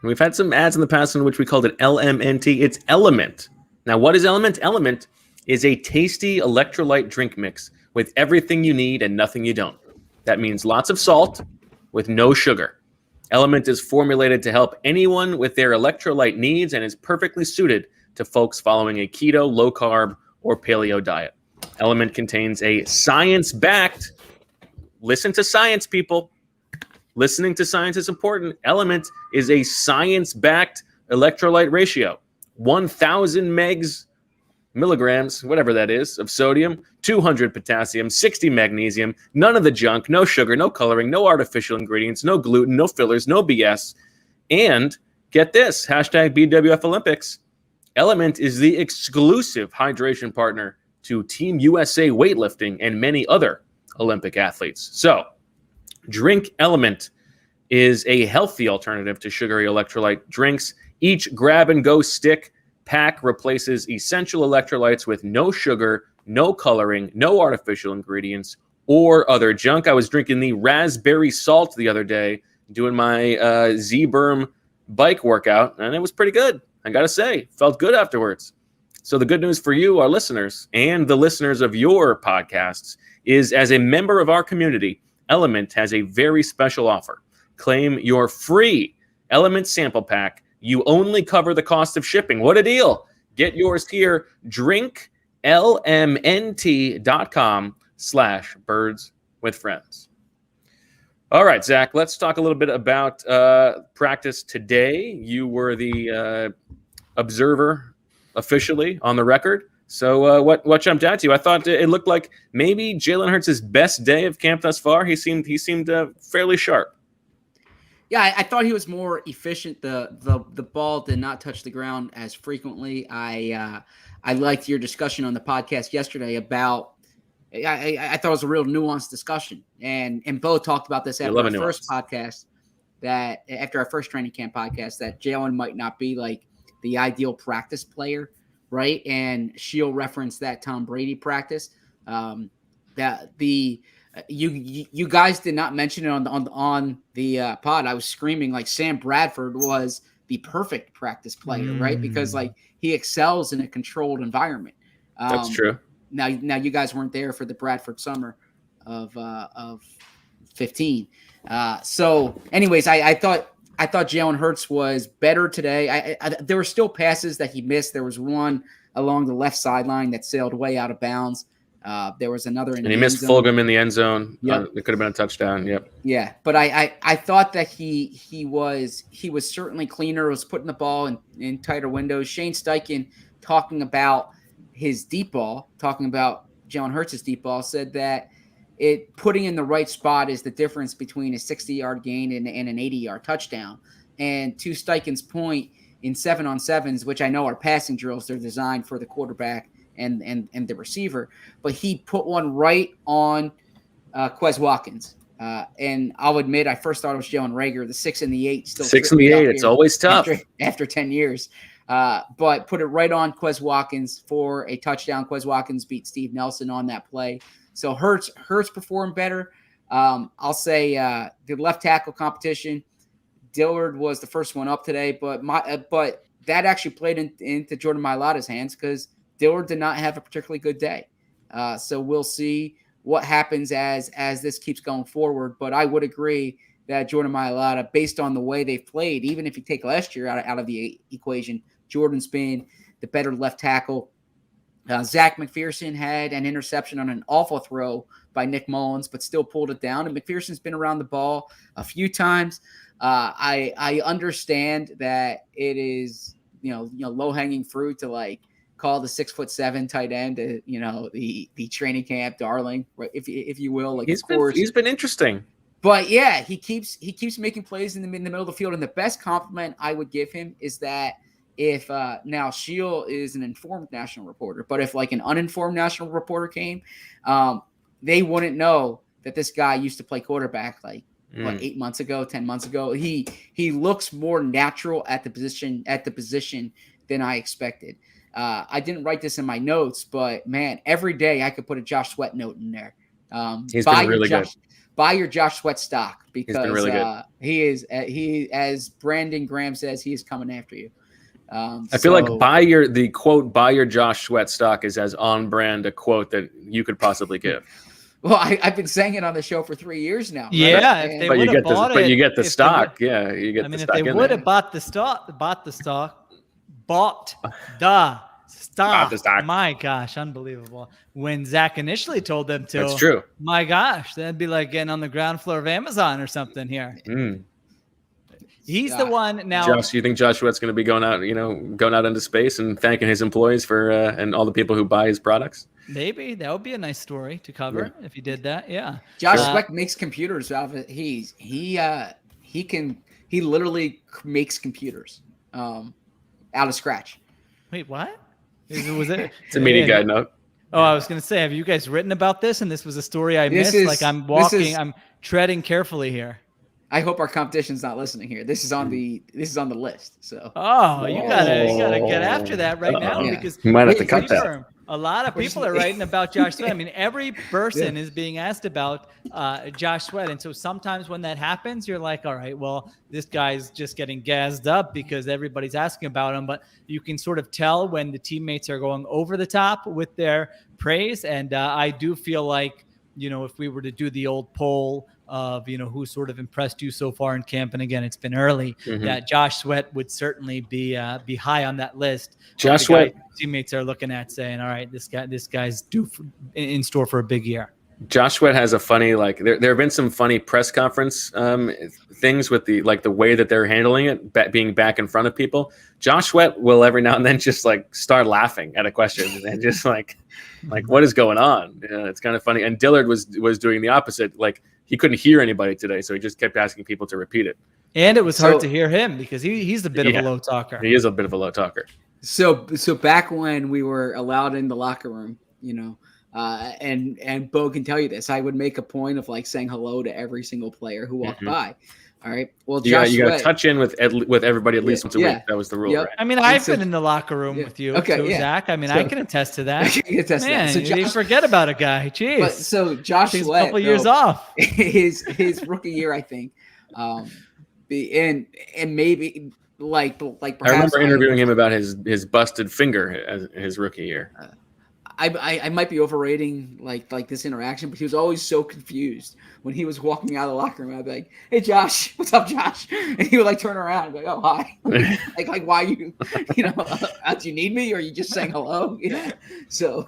We've had some ads in the past in which we called it LMNT. It's Element. Now, what is Element? Element is a tasty electrolyte drink mix with everything you need and nothing you don't. That means lots of salt with no sugar. Element is formulated to help anyone with their electrolyte needs and is perfectly suited to folks following a keto, low-carb, or paleo diet. Element contains a science-backed, listen to science, people. Listening to science is important. Element is a science-backed electrolyte ratio. 1,000 milligrams, whatever that is, of sodium, 200 potassium, 60 magnesium, none of the junk, no sugar, no coloring, no artificial ingredients, no gluten, no fillers, no BS. And get this, #BWF Olympics. Element is the exclusive hydration partner to Team USA weightlifting and many other Olympic athletes. So, Drink Element is a healthy alternative to sugary electrolyte drinks. Each grab-and-go stick pack replaces essential electrolytes with no sugar, no coloring, no artificial ingredients, or other junk. I was drinking the raspberry salt the other day, doing my Z-Berm bike workout, and it was pretty good. I got to say, felt good afterwards. So the good news for you, our listeners, and the listeners of your podcasts, is as a member of our community, Element has a very special offer. Claim your free Element sample pack. You only cover the cost of shipping. What a deal. Get yours here. drinklmnt.com/birdswithfriends. All right, Zach, let's talk a little bit about practice today. You were the observer officially on the record. So what jumped out to you? I thought it looked like maybe Jalen Hurts' best day of camp thus far. He seemed fairly sharp. Yeah, I thought he was more efficient. The ball did not touch the ground as frequently. I liked your discussion on the podcast yesterday about. I thought it was a real nuanced discussion, and both talked about this after our first podcast. That after our first training camp podcast, that Jalen might not be like the ideal practice player, right? And Sheil referenced that Tom Brady practice. That you guys did not mention it on the pod. I was screaming like Sam Bradford was the perfect practice player, right? Because like he excels in a controlled environment. That's true. Now you guys weren't there for the Bradford summer of 15. So anyways, I thought Jalen Hurts was better today. There were still passes that he missed. There was one along the left sideline that sailed way out of bounds. There was another, and he missed Fulgham in the end zone. Yep. It could have been a touchdown. Yep. Yeah, but I thought that he was certainly cleaner. Was putting the ball in tighter windows. Shane Steichen talking about his deep ball, talking about Jalen Hurts' deep ball, said that it putting in the right spot is the difference between a 60-yard gain and an 80-yard touchdown. And to Steichen's point, in 7-on-7s, which I know are passing drills, they're designed for the quarterback and the receiver, but he put one right on Quez Watkins. And I'll admit, I first thought it was Jalen Reagor, the 6 and the 8. Still 6 and the 8, it's always tough. After 10 years. But put it right on Quez Watkins for a touchdown. Quez Watkins beat Steve Nelson on that play. So Hurts performed better. I'll say the left tackle competition, Dillard was the first one up today, but that actually played into Jordan Mailata's hands because Dillard did not have a particularly good day. So we'll see what happens as this keeps going forward. But I would agree that Jordan Mailata, based on the way they've played, even if you take last year out of the equation, Jordan's been the better left tackle. Zach McPherson had an interception on an awful throw by Nick Mullins, but still pulled it down. And McPherson's been around the ball a few times. I understand that it is, low-hanging fruit to like call the 6'7" tight end, the training camp darling, right? If you will, like he's been interesting. But yeah, he keeps making plays in the middle of the field. And the best compliment I would give him is that if now Sheil is an informed national reporter, but if like an uninformed national reporter came, they wouldn't know that this guy used to play quarterback like 8 months ago, 10 months ago. He looks more natural at the position than I expected. I didn't write this in my notes, but man, every day I could put a Josh Sweat note in there. He's been really good. Buy your Josh Sweat stock because really he as Brandon Graham says, he is coming after you. I feel like buy your Josh Sweat stock is as on brand a quote that you could possibly give. Well, I've been saying it on the show for 3 years now. Yeah, right? but you get the stock. Yeah, you get the stock. If they would have bought the stock. My gosh, unbelievable. When Zach initially told them to. That's true. My gosh, that'd be like getting on the ground floor of Amazon or something here. He's the one now. Josh, you think Josh Sweat's going to be going out into space and thanking his employees for and all the people who buy his products? Maybe that would be a nice story to cover if he did that. Yeah. Josh Sweat makes computers out of it. He literally makes computers out of scratch. Wait, what? Was it? It's a media guide note. Oh, I was going to say, have you guys written about this? And this was a story I missed. I'm treading carefully here. I hope our competition's not listening here. This is on the list. So. You gotta get after that right now because you might have to cut that. A lot of people are writing about Josh Sweat. I mean, every person is being asked about Josh Sweat, and so sometimes when that happens, you're like, all right, well, this guy's just getting gassed up because everybody's asking about him. But you can sort of tell when the teammates are going over the top with their praise, and I do feel like if we were to do the old poll of, who sort of impressed you so far in camp, and again, it's been early, that Josh Sweat would certainly be high on that list. Josh Sweat teammates are looking at saying, all right, this guy's in store for a big year. Josh Sweat has a funny, there have been some funny press conference things with the way that they're handling it, being back in front of people. Josh Sweat will every now and then just start laughing at a question and just what is going on? It's kind of funny. And Dillard was doing the opposite. He couldn't hear anybody today, so he just kept asking people to repeat it. And it was hard to hear him because he's a bit of a low talker. He is a bit of a low talker. So back when we were allowed in the locker room, and Bo can tell you this, I would make a point of saying hello to every single player who walked by. All right. Well, you got to touch in with everybody at least once a week. That was the rule. Yep. Right? I mean, I've been in the locker room with you, Zach. I mean, I can attest to that. Man, you forget about a guy. Jeez. But so Josh Sweat, a couple years off. His rookie year, I think, and maybe perhaps I remember interviewing him about his busted finger as his rookie year. I might be overrating this interaction, but he was always so confused when he was walking out of the locker room. I'd be like, "Hey, Josh, what's up, Josh?" And he would turn around and be like, "Oh, hi." Why you do you need me, or are you just saying hello? So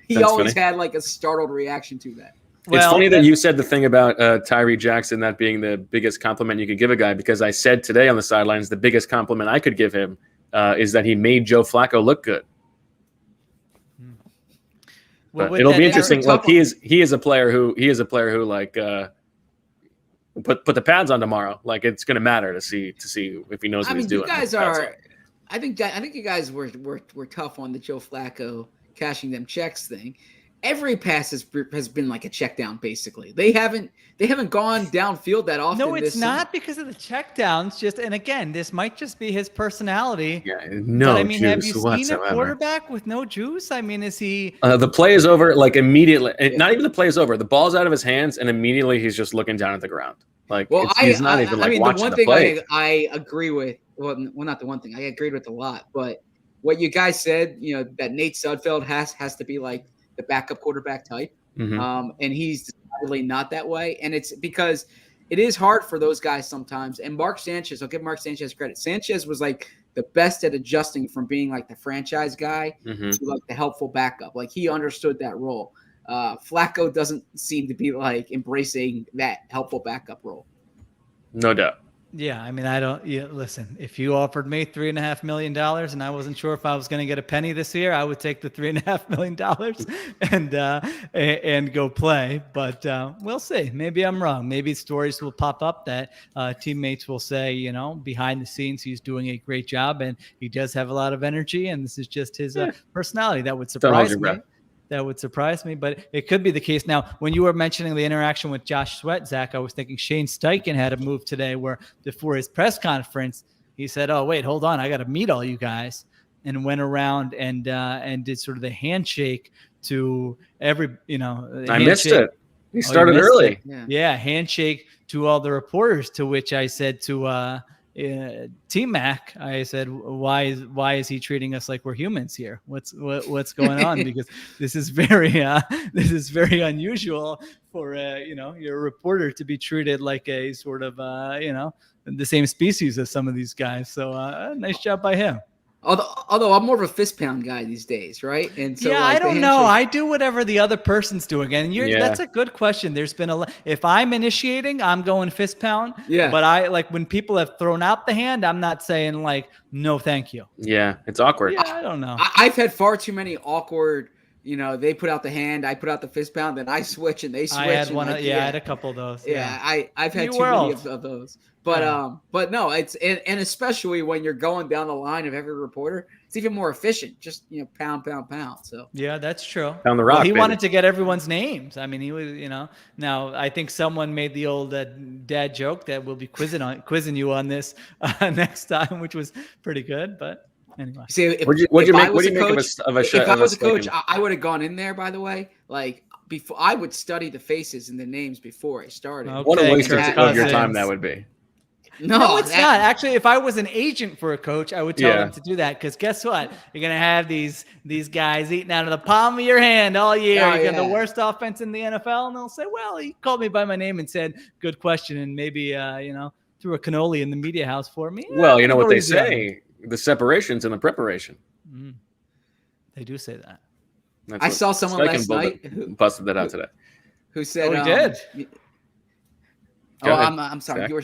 he That's always funny. had a startled reaction to that. It's funny that you said the thing about Tyree Jackson, that being the biggest compliment you could give a guy, because I said today on the sidelines the biggest compliment I could give him is that he made Joe Flacco look good. But it'll be interesting. He is a player who put the pads on tomorrow. It's going to matter to see if he knows what he's doing. You guys are. I think you guys were tough on the Joe Flacco cashing them checks thing. Every pass has been a check down. Basically, they haven't gone downfield that often. No, it's not because of the check downs. And again, this might just be his personality. Yeah, no. But, juice have you seen whatsoever. a quarterback with no juice? Is he? The play is over immediately. Not even the play is over. The ball's out of his hands, and immediately he's just looking down at the ground. He's not even watching the one thing play. I agree with. Well, not the one thing I agreed with a lot, but what you guys said, that Nate Sudfeld has to be the backup quarterback type. And he's decidedly not that way. And it's because it is hard for those guys sometimes. And Mark Sanchez, I'll give Mark Sanchez credit. Sanchez was the best at adjusting from being the franchise guy to the helpful backup. He understood that role. Flacco doesn't seem to be embracing that helpful backup role. No doubt. Yeah, I don't. Listen, if you offered me $3.5 million and I wasn't sure if I was going to get a penny this year, I would take the $3.5 million and go play. But we'll see. Maybe I'm wrong. Maybe stories will pop up that teammates will say, behind the scenes, he's doing a great job and he does have a lot of energy, and this is just his personality. That would surprise me. That would surprise me, but it could be the case. Now, when you were mentioning the interaction with Josh Sweat, Zach, I was thinking Shane Steichen had a move today where before his press conference, he said, "Oh, wait, hold on. I got to meet all you guys," and went around and did sort of the handshake to every, I missed it. He started early. Yeah, handshake to all the reporters, to which I said to T-Mac, I said, why is he treating us like we're humans here? What's going on? Because this is very unusual for you're a reporter to be treated like a sort of the same species as some of these guys. So nice job by him. Although I'm more of a fist pound guy these days, right? And so I don't know. I do whatever the other person's doing, and that's a good question. There's been if I'm initiating, I'm going fist pound. Yeah. But I when people have thrown out the hand, I'm not saying no, thank you. Yeah, it's awkward. Yeah, I don't know. I've had far too many awkward. They put out the hand, I put out the fist pound, then I switch and they switch. I had one. I had a couple of those. Yeah, I've had too many of those. But no, it's and especially when you're going down the line of every reporter, it's even more efficient. Just pound. So yeah, that's true. Down the rock. Well, he wanted to get everyone's names. He was, Now I think someone made the old dad joke that we'll be quizzing you on this next time, which was pretty good. But anyway, see, what do you make of a if I was a coach, I would have gone in there. By the way, before I would study the faces and the names before I started. What a waste of your time that would be. No, it's not. Actually, if I was an agent for a coach, I would tell them to do that. Because guess what? You're gonna have these guys eating out of the palm of your hand all year. You got the worst offense in the NFL, and they'll say, "Well, he called me by my name and said, good question," and maybe threw a cannoli in the media house for me. Well, you know what they say: the separation's in the preparation. They do say that. I saw someone last night who busted that out today. Who said, he did. I'm sorry. You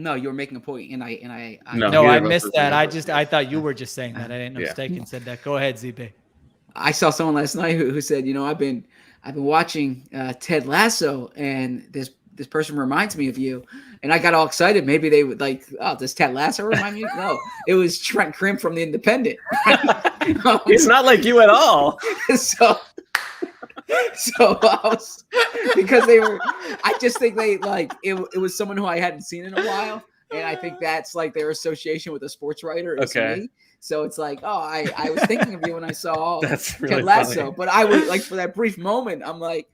were making a point, and I missed that. I thought you were just saying that. I didn't mistake and said that. Go ahead, ZB. I saw someone last night who said, I've been watching Ted Lasso, and this person reminds me of you, and I got all excited. Maybe they would like, does Ted Lasso remind me? No, it was Trent Krim from The Independent. He's not like you at all. So because they were, I just think they like it was someone who I hadn't seen in a while, and I think that's like their association with a sports writer. Me. So it's like, I was thinking of you when I saw that's really Ted Lasso, funny. but I was like, for that brief moment, I'm like,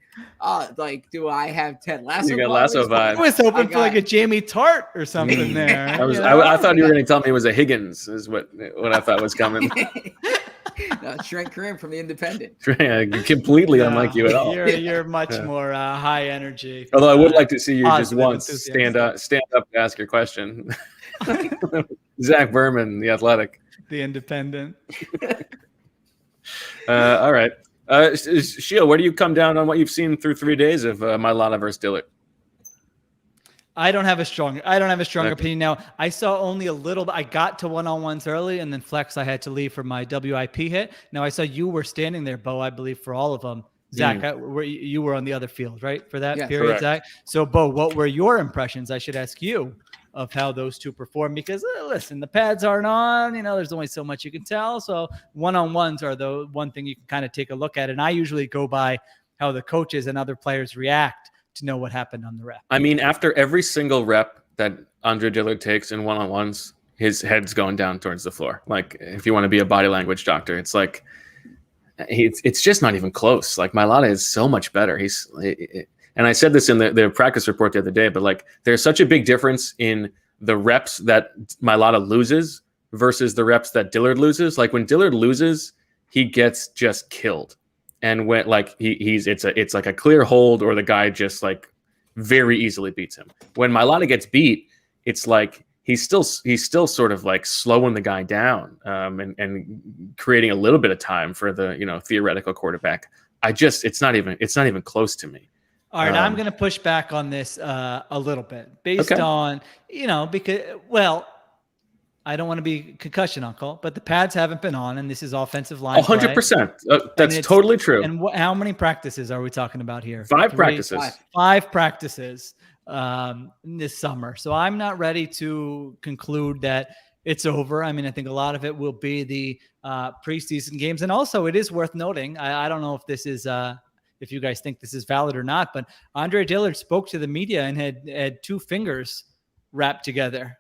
do I have Ted Lasso? You got Lasso vibe. I was hoping for like a Jamie Tart or something there. I thought you were going to tell me it was a Higgins, is what I thought was coming. No, Trent Krim from The Independent. Completely unlike you at all. You're much more high energy. Although I would like to see you just once stand up and ask your question. Zach Berman, The Athletic. The Independent. All right. Sheil, where do you come down on what you've seen through 3 days of Mailata versus Dillard? I don't have a strong opinion now. I saw only a little bit. I got to one-on-ones early, and then flex I had to leave for my WIP hit. Now I saw you were standing there, Bo, I believe, for all of them. Zach, you were on the other field, right? For that period, correct. Zach. So, Bo, what were your impressions? I should ask you of how those two perform, because listen, the pads aren't on, there's only so much you can tell. So one-on-ones are the one thing you can kind of take a look at. And I usually go by how the coaches and other players react to know what happened on the rep. I mean, after every single rep that Andre Dillard takes in one-on-ones, his head's going down towards the floor. Like, if you want to be a body language doctor, it's like, it's just not even close. Like, Mailata is so much better. And I said this in the practice report the other day, but like, there's such a big difference in the reps that Mailata loses versus the reps that Dillard loses. Like, when Dillard loses, he gets just killed. And when like it's like a clear hold, or the guy just like very easily beats him. When Mailata gets beat, it's like he's still sort of like slowing the guy down and creating a little bit of time for the theoretical quarterback. It's not even close to me. All right, I'm going to push back on this a little bit based on because I don't want to be concussion uncle, but the pads haven't been on, and this is offensive line. 100%. That's totally true. And how many practices are we talking about here? 5 practices. 5 practices this summer. So I'm not ready to conclude that it's over. I mean, I think a lot of it will be the preseason games. And also, it is worth noting, I don't know if this is if you guys think this is valid or not, but Andre Dillard spoke to the media and had 2 fingers wrapped together.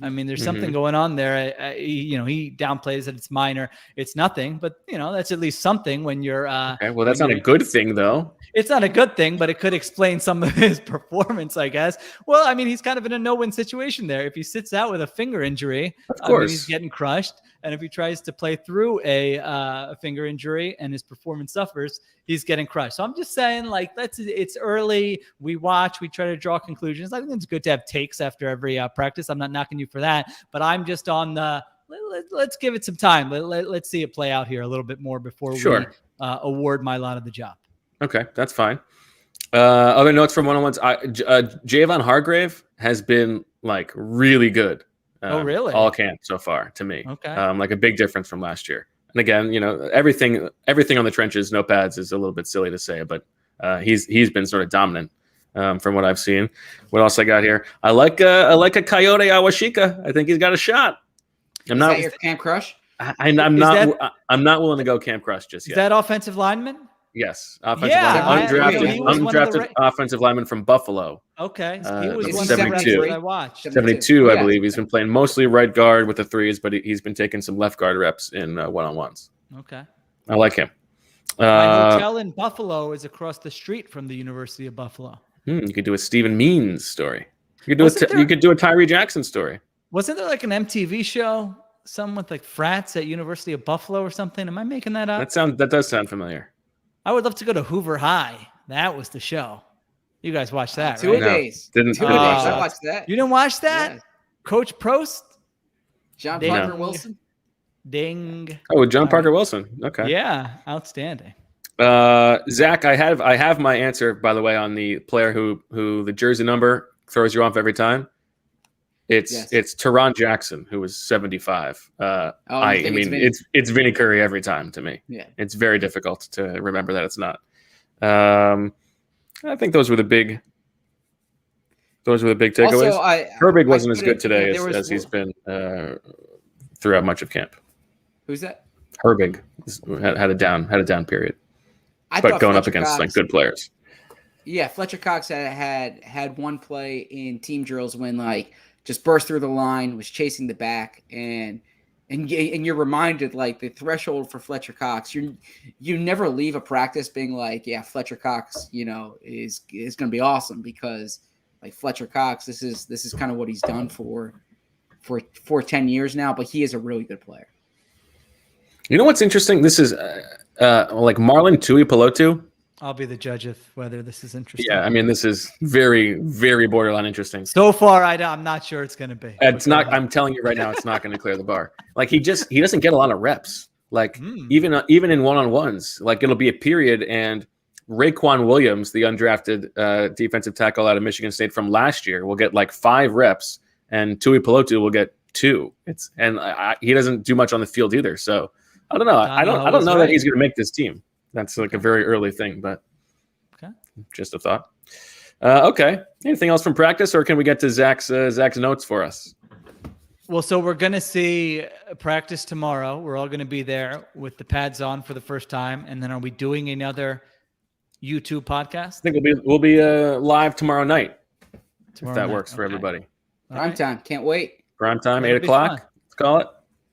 I mean, there's something going on there. He downplays that it's minor. It's nothing, but that's at least something when you're. Okay, well, that's not a good thing, though. It's not a good thing, but it could explain some of his performance, I guess. Well, I mean, he's kind of in a no-win situation there. If he sits out with a finger injury, of course, he's getting crushed. And if he tries to play through a finger injury and his performance suffers, he's getting crushed. So I'm just saying, like, it's early. We watch, we try to draw conclusions. I think it's good to have takes after every practice. I'm not knocking you for that, but I'm just on the let's give it some time. Let's see it play out here a little bit more before we award Mailata the job. Okay, that's fine. Other notes from one-on-ones. Javon Hargrave has been like really good. Oh, really? All camp so far to me. Okay. Like a big difference from last year. And again, everything on the trenches, no pads is a little bit silly to say, but he's been sort of dominant from what I've seen. What else I got here? I like a Coyote Awashika. I think he's got a shot. Is that your camp crush? I'm not willing to go camp crush just yet. Is that offensive lineman? Yes, undrafted offensive lineman from Buffalo. Okay, he was 72. I watched. 72, I believe. He's been playing mostly right guard with the 3s, but he's been taking some left guard reps in one-on-ones. Okay, I like him. My hotel in Buffalo is across the street from the University of Buffalo. You could do a Stephen Means story. You could do a Tyree Jackson story. Wasn't there like an MTV show? Some with like frats at University of Buffalo or something? Am I making that up? That does sound familiar. I would love to go to Hoover High. That was the show. You guys watched that, Two right? days. Didn't I watch watched that. You didn't watch that? Yeah. Coach Prost? John Ding. Parker Wilson. Ding. Oh, with John Parker Wilson. Okay. Yeah, outstanding. Zach, I have my answer, by the way, on the player who the jersey number throws you off every time. It's Teron Jackson, who was 75. I mean, it's Vinny Curry every time to me. Yeah, it's very difficult to remember that it's not. I think those were the big takeaways. Also, Herbig wasn't as good today as he's been throughout much of camp. Who's that? Herbig had a down period, but going up against like good players. Yeah, Fletcher Cox had one play in team drills when like just burst through the line, was chasing the back, and you're reminded like the threshold for Fletcher Cox. You never leave a practice being like, yeah, Fletcher Cox, is going to be awesome, because like Fletcher Cox, this is kind of what he's done for 10 years now, but he is a really good player. You know what's interesting? This is like Marlon Tuipulotu. I'll be the judge of whether this is interesting. Yeah, I mean, this is very, very borderline interesting. So far, I'm not sure it's going to be. It's not. I'm telling you right now, it's not going to clear the bar. Like he doesn't get a lot of reps. Like even in one-on-ones, like it'll be a period, and Raekwon Williams, the undrafted defensive tackle out of Michigan State from last year, will get like 5 reps, and Tuipulotu will get 2. He doesn't do much on the field either. So I don't know. I don't know that he's going to make this team. That's like a very early thing, but okay, just a thought. Okay, anything else from practice, or can we get to Zach's notes for us? Well, so we're going to see practice tomorrow. We're all going to be there with the pads on for the first time, and then are we doing another YouTube podcast? I think we'll be live tomorrow night, if that works for everybody. Prime time, can't wait. Prime time, 8 o'clock. Let's call it.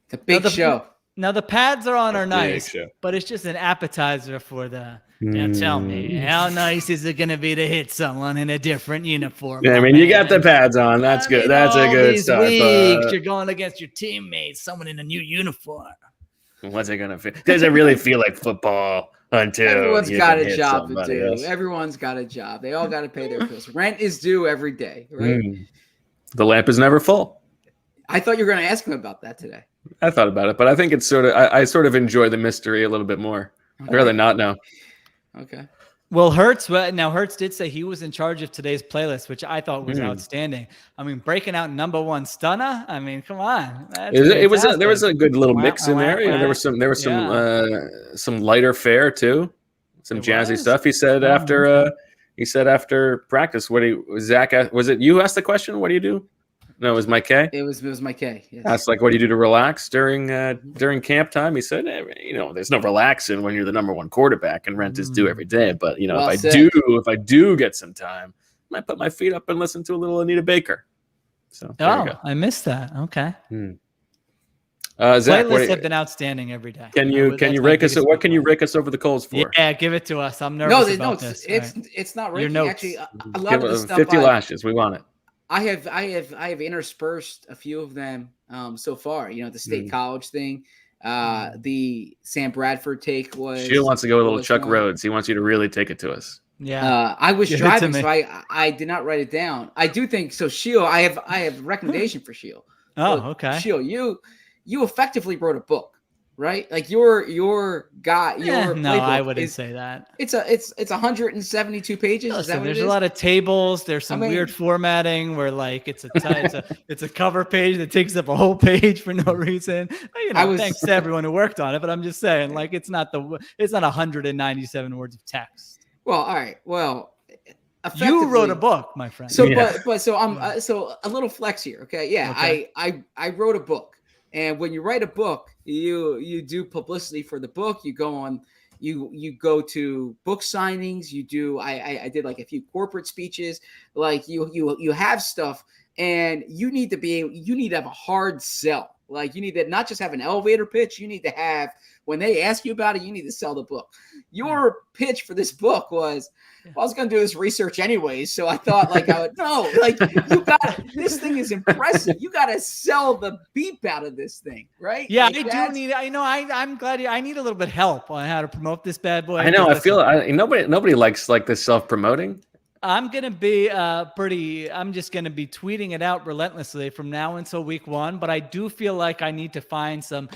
It's a big show. Now the pads are nice, but it's just an appetizer for the. Now tell me, how nice is it going to be to hit someone in a different uniform? Yeah, I mean, you got the pads on. That's good. That's a good start. You're going against your teammates, someone in a new uniform. What's it going to feel? Does it really feel like football until everyone's got a job to do? Else? Everyone's got a job. They all got to pay their bills. Rent is due every day, right? The lamp is never full. I thought you were going to ask him about that today. I thought about it, but I think it's sort of I sort of enjoy the mystery a little bit more. Okay. I'd rather not know. Okay. Well, Hertz did say he was in charge of today's playlist, which I thought was outstanding. I mean, breaking out number one stunner. I mean, come on. There was a good little mix in there. There was some lighter fare too, some jazzy stuff. He said after practice, Zach, was it you asked the question? What do you do? No, it was Mike K. It was Mike K. Yes. That's like, what do you do to relax during camp time? He said, there's no relaxing when you're the number one quarterback, and rent is due every day. But if I do get some time, I might put my feet up and listen to a little Anita Baker. So I missed that. Okay. Zach, playlists have been outstanding every day. Can you rake us? What can you rake us over the coals for? Yeah, give it to us. I'm nervous about this. It's not raking. Actually, a lot of the stuff. 50 lashes. We want it. I have interspersed a few of them so far. The State College thing, the Sam Bradford take was. Sheil wants to go a little Chuck Rhodes. He wants you to really take it to us. Yeah, I was driving, so I did not write it down. I do think so. Sheil, I have a recommendation for Sheil. Oh, okay. Sheil, you effectively wrote a book. Right, like your guy. No, I wouldn't say that. It's 172 pages. Listen, there's a lot of tables. There's some weird formatting where like it's a cover page that takes up a whole page for no reason. Thanks to everyone who worked on it, but I'm just saying, like, it's not 197 words of text. Well, all right. Well, you wrote a book, my friend. So, I'm so a little flex here. Okay, yeah, okay. I wrote a book. And when you write a book, you do publicity for the book. You go on, you go to book signings. You do. I did like a few corporate speeches. Like you have stuff, and you need to have a hard sell. Like, you need to not just have an elevator pitch. You need to have, when they ask you about it, you need to sell the book. Your pitch for this book was, well, I was going to do this research anyways, so I thought, like, you got this thing is impressive. You got to sell the beep out of this thing, right? Yeah, like, I'm glad I need a little bit help on how to promote this bad boy. I know. I feel nobody likes like this self-promoting. I'm going to be I'm just going to be tweeting it out relentlessly from now until week 1. But I do feel like I need to find some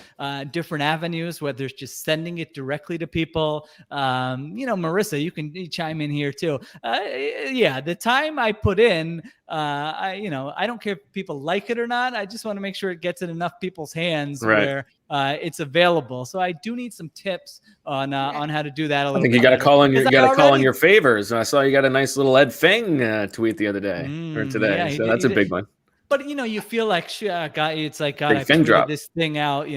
different avenues, whether it's just sending it directly to people. Marissa, you can chime in here too. The time I put in, I don't care if people like it or not. I just want to make sure it gets in enough people's hands where it's available. So I do need some tips on how to do that a little bit. I think you got to call on your favors. I saw you got a nice little Ed Feng tweet the other day or today. Yeah, so that's a big one. But you feel like it's like God, Big I've fin tweeted drop. this thing out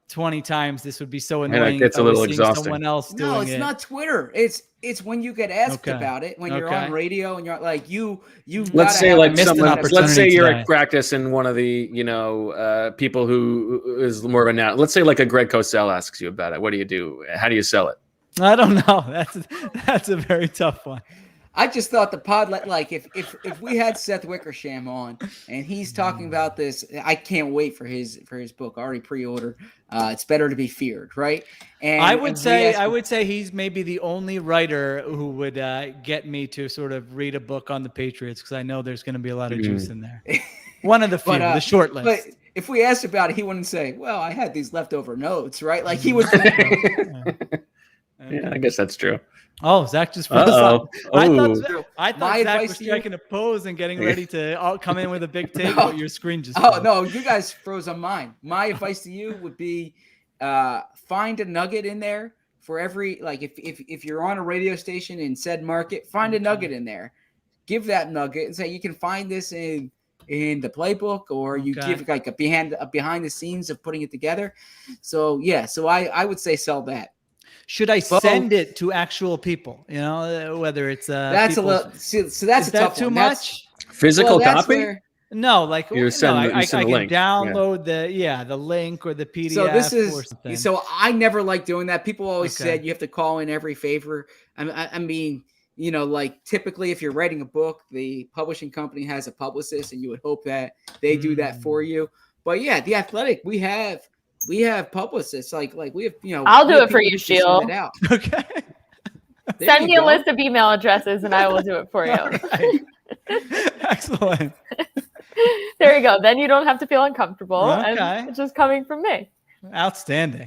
20 times. This would be so annoying. It's a little exhausting. Someone else doing No, it's not Twitter. It's when you get asked about it, when you're on radio and you're like you. Let's say like someone. Let's say you're today. at practice and one of the people who is more of a now. Let's say like a Greg Cosell asks you about it. What do you do? How do you sell it? I don't know. That's a very tough one. I just thought the pod, like if we had Seth Wickersham on and he's talking about this, I can't wait for his book. I already pre-ordered. It's Better to Be Feared, right? And I would say he's maybe the only writer who would get me to sort of read a book on the Patriots, because I know there's going to be a lot of juice in there. One of the few, the short list. But if we asked about it, he wouldn't say, "Well, I had these leftover notes," right? Like he would. Yeah, I guess that's true. Oh, Zach just froze up. I thought My Zach advice was to you- striking a pose and getting ready to come in with a big take, but your screen just Oh froze. no, you guys froze on mine. My advice to you would be find a nugget in there for every, like, if you're on a radio station in said market, find a nugget in there. Give that nugget and say you can find this in the playbook, or you give like a behind the scenes of putting it together. So I would say sell that. Should I send it to actual people? Whether it's that's people, a little. So that's is a that tough too one. much? Physical that's copy? where- No, like You send I the can link. download the link or the PDF. So this or is something. so I never like doing that. People always said you have to call in every favor. I mean, like typically if you're writing a book, the publishing company has a publicist, and you would hope that they do that for you. But yeah, The Athletic, we have publicists, like we have, I'll do we have it for people you, who can send Sheil. it out. Okay. There Send you me a go. list of email addresses and I will do it for you. Right. Excellent. There you go. Then you don't have to feel uncomfortable. Okay. And it's just coming from me. Outstanding.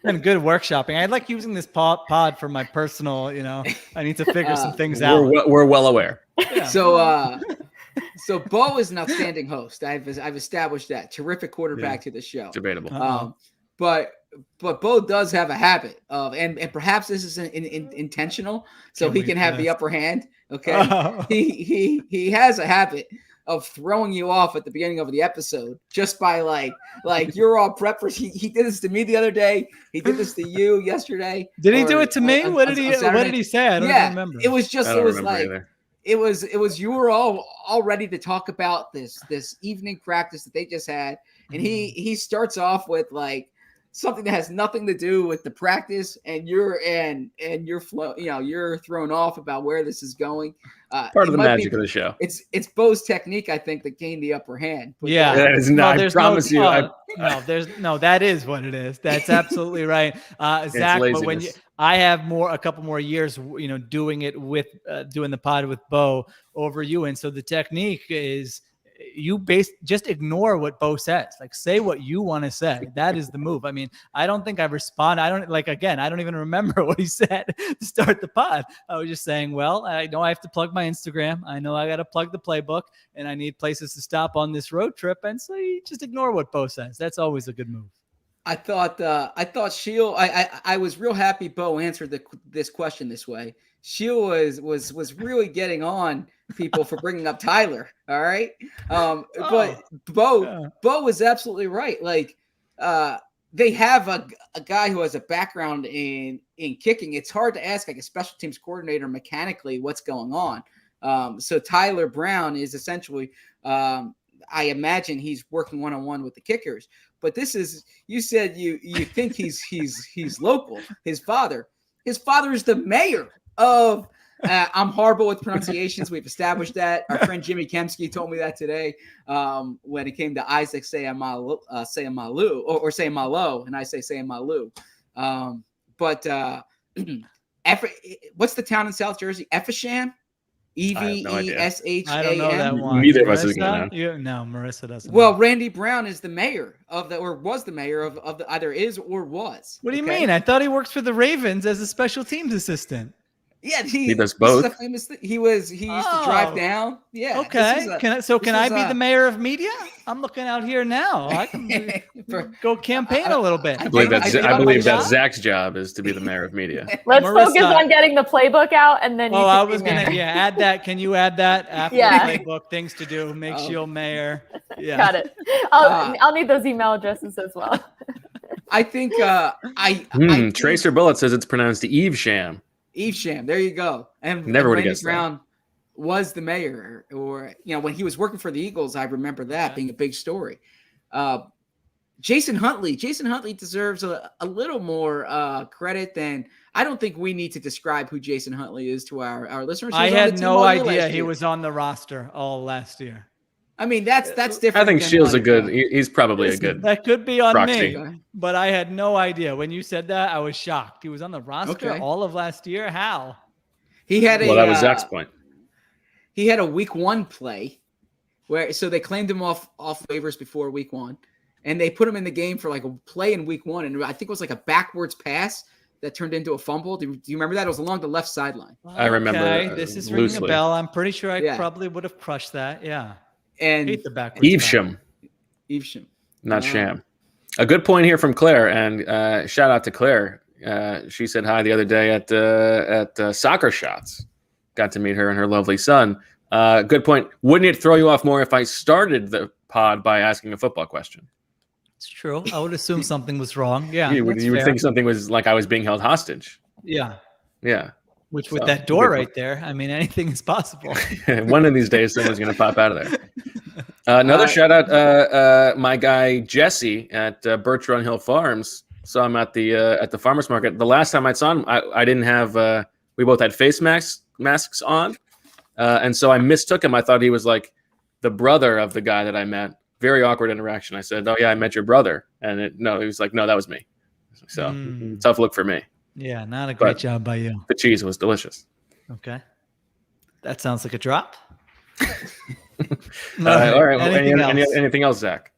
Been good workshopping. I like using this pod for my personal, I need to figure some things out. We're well aware. Yeah. So Bo is an outstanding host. I've established that. Terrific quarterback to the show. Debatable. But Bo does have a habit of, and perhaps this is intentional, so he can have the upper hand. Okay, Oh. he has a habit of throwing you off at the beginning of the episode just by like you're all prepped for. He did this to me the other day. He did this to you yesterday. Did he do it to me? What did he say? I don't even remember. It was just, I it don't was remember like, either. it was, you were all ready to talk about this evening practice that they just had. And he starts off with like something that has nothing to do with the practice, and you're thrown off about where this is going. Part of the magic of the show. It's Bo's technique, I think, that gained the upper hand. But Yeah. That is not, I promise you. That is what it is. That's absolutely right. Zach, but when I have a couple more years, doing it with doing the pod with Bo over you. And so the technique is just ignore what Bo says. Like, say what you want to say. That is the move. I mean, I don't think I respond. I don't even remember what he said to start the pod. I was just saying, well, I know I have to plug my Instagram. I know I got to plug the playbook, and I need places to stop on this road trip. And so you just ignore what Bo says. That's always a good move. I thought Sheil, I was real happy Bo answered this question this way. Sheil was really getting on people for bringing up Tyler. All right. But Bo was absolutely right. Like, they have a guy who has a background in kicking. It's hard to ask like a special teams coordinator mechanically what's going on. So Tyler Brown is essentially, I imagine he's working one-on-one with the kickers. But this is, you said you think he's local. His father is the mayor of. I'm horrible with pronunciations. We've established that. Our friend Jimmy Kemsky told me that today when it came to Isaac Sayamalu, or Sayamalo, and I say Sayamalu. What's the town in South Jersey? Evesham? Evesham. I don't know that one. Neither of us is going to know. No, Marissa doesn't. Well, know. Randy Brown is the mayor was the mayor of the either is or was. What do you mean? I thought he works for the Ravens as a special teams assistant. Yeah, he does both. This is a famous thing. He used to drive down. Yeah. Okay. Can I be the mayor of media? I'm looking out here now. I can go campaign a little bit. I believe that Zach's job is to be the mayor of media. Let's focus on getting the playbook out, and then. I was gonna add that. Can you add that after the playbook? Things to do. Make Sheil mayor. Yeah. Got it. I'll need those email addresses as well. I think Tracer Bullet says it's pronounced Evesham. Evesham, there you go. And never would have Randy guessed Brown that. Was the mayor, or when he was working for the Eagles, I remember that being a big story. Jason Huntley deserves a little more credit than I don't think we need to describe who Jason Huntley is to our listeners. I had no idea he was on the roster all last year. I mean, that's different. I think Sheil's he's probably a good. That could be on proxy. me, but I had no idea. When you said that, I was shocked. He was on the roster all of last year. How? He had that was Zach's point. He had a week 1 play so they claimed him off waivers before week 1, and they put him in the game for like a play in week 1, and I think it was like a backwards pass that turned into a fumble. Do you remember that? It was along the left sideline. I remember. Okay, this is ringing a bell. I'm pretty sure I probably would have crushed that. Yeah. And Evesham, not Sham. A good point here from Claire, and shout out to Claire. She said hi the other day at Soccer Shots. Got to meet her and her lovely son. Good point. Wouldn't it throw you off more if I started the pod by asking a football question? It's true. I would assume something was wrong. Yeah, you would think something was like I was being held hostage. Yeah. Which with that door right there, I mean, anything is possible. One of these days, someone's going to pop out of there. Another shout out, my guy Jesse at Birch Run Hill Farms. Saw him at the farmers market. The last time I saw him, I didn't have. We both had face masks on, and so I mistook him. I thought he was like the brother of the guy that I met. Very awkward interaction. I said, "Oh yeah, I met your brother," and he was like, "No, that was me." So tough look for me. Yeah, not a great job by you. The cheese was delicious. Okay. That sounds like a drop. All right. Anything else, Zach?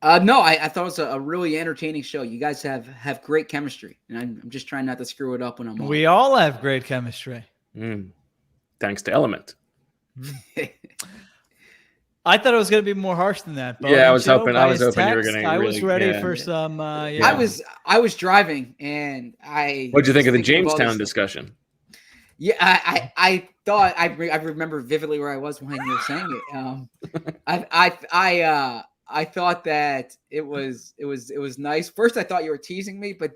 No, I thought it was a really entertaining show. You guys have great chemistry, and I'm just trying not to screw it up when I'm on. We all have great chemistry. Thanks to Element. I thought it was going to be more harsh than that. Yeah, I was hoping you were going to. I was ready for some. I was driving, and What'd you think of the Jamestown discussion? Yeah, I thought I remember vividly where I was when you were saying it. I thought that it was nice. First, I thought you were teasing me, but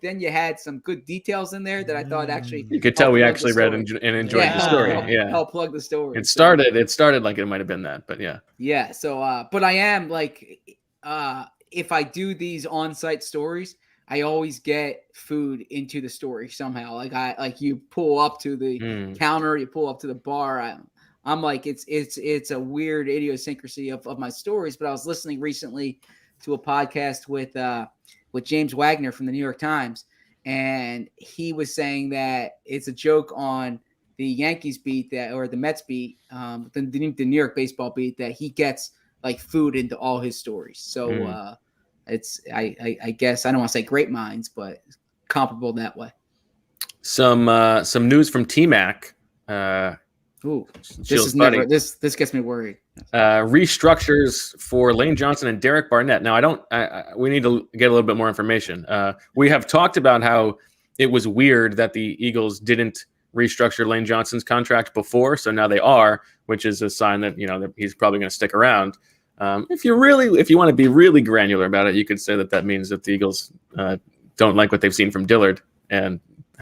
then you had some good details in there that I thought actually. You could tell we actually read and enjoyed the story. Help plug the story. It started like it might have been that, but yeah. Yeah. So, but I am like, if I do these on-site stories, I always get food into the story somehow. Like you pull up to the counter, you pull up to the bar. I'm like, it's a weird idiosyncrasy of my stories. But I was listening recently to a podcast with James Wagner from the New York Times, and he was saying that it's a joke on the Yankees beat or the Mets beat, the New York baseball beat, that he gets like food into all his stories. So it's I guess I don't want to say great minds, but comparable that way. Some news from T-Mac. This gets me worried. Restructures for Lane Johnson and Derek Barnett. Now, we need to get a little bit more information. We have talked about how it was weird that the Eagles didn't restructure Lane Johnson's contract before, so now they are, which is a sign that that he's probably going to stick around. If you want to be really granular about it, you could say that means that the Eagles don't like what they've seen from Dillard and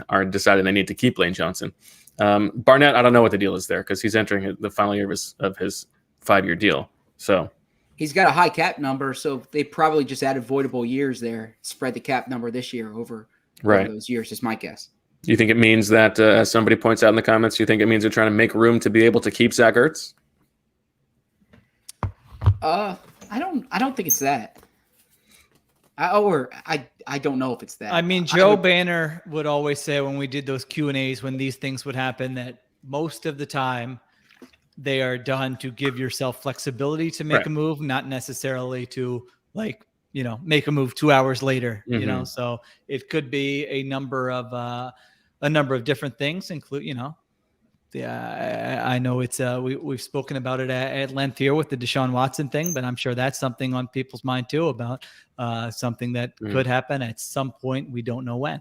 are deciding they need to keep Lane Johnson. Barnett, I don't know what the deal is there because he's entering the final year of his 5-year deal. So he's got a high cap number, so they probably just added voidable years there. Spread the cap number this year over those years, is my guess. Do you think it means that, as somebody points out in the comments, you think it means they're trying to make room to be able to keep Zach Ertz? I don't think it's that. I don't know if it's that. I mean, Joe Banner would always say when we did those Q&As, when these things would happen, that most of the time they are done to give yourself flexibility to make a move, not necessarily to make a move 2 hours later, so it could be a number of different things, I know it's we've spoken about it at length here with the Deshaun Watson thing, but I'm sure that's something on people's mind too, about something that could happen at some point. We don't know when.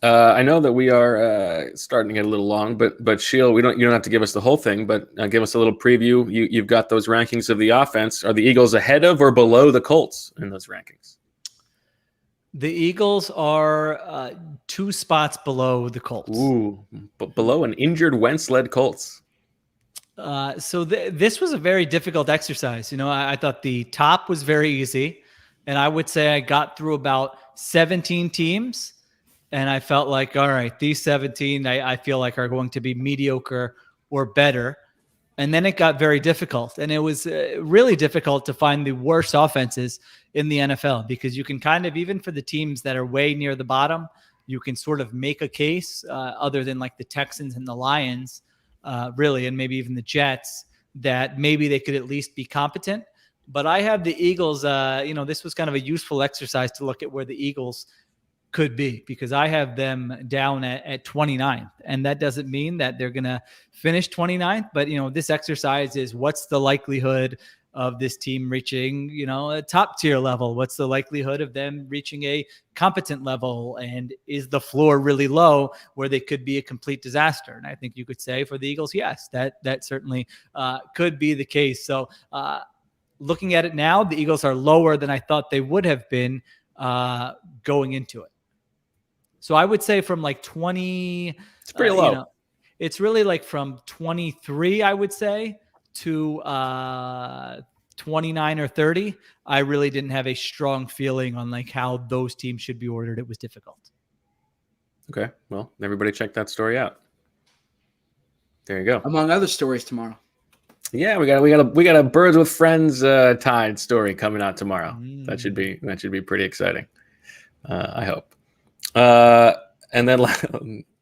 I know that we are starting to get a little long, but Sheil, you don't have to give us the whole thing, but give us a little preview. You've got those rankings of the offense. Are the Eagles ahead of or below the Colts in those rankings? The Eagles are 2 spots below the Colts. Ooh, but below an injured Wentz-led Colts. So this was a very difficult exercise. I thought the top was very easy, and I would say I got through about 17 teams, and I felt like, all right, these 17 I feel like are going to be mediocre or better. And then it got very difficult, and it was really difficult to find the worst offenses in the NFL, because you can kind of, even for the teams that are way near the bottom, you can sort of make a case, other than like the Texans and the Lions, really, and maybe even the Jets, that maybe they could at least be competent. But I have the Eagles, this was kind of a useful exercise to look at where the Eagles could be, because I have them down at 29th, and that doesn't mean that they're going to finish 29th, but this exercise is, what's the likelihood of this team reaching, a top tier level? What's the likelihood of them reaching a competent level? And is the floor really low where they could be a complete disaster? And I think you could say for the Eagles, yes, that certainly could be the case. So looking at it now, the Eagles are lower than I thought they would have been going into it. So I would say from like 20, it's pretty low. It's really like from 23, I would say, to 29 or 30. I really didn't have a strong feeling on like how those teams should be ordered. It was difficult. Okay. Well, everybody check that story out. There you go. Among other stories tomorrow. Yeah, we got a Birds with Friends Tide story coming out tomorrow. That should be pretty exciting. I hope. And then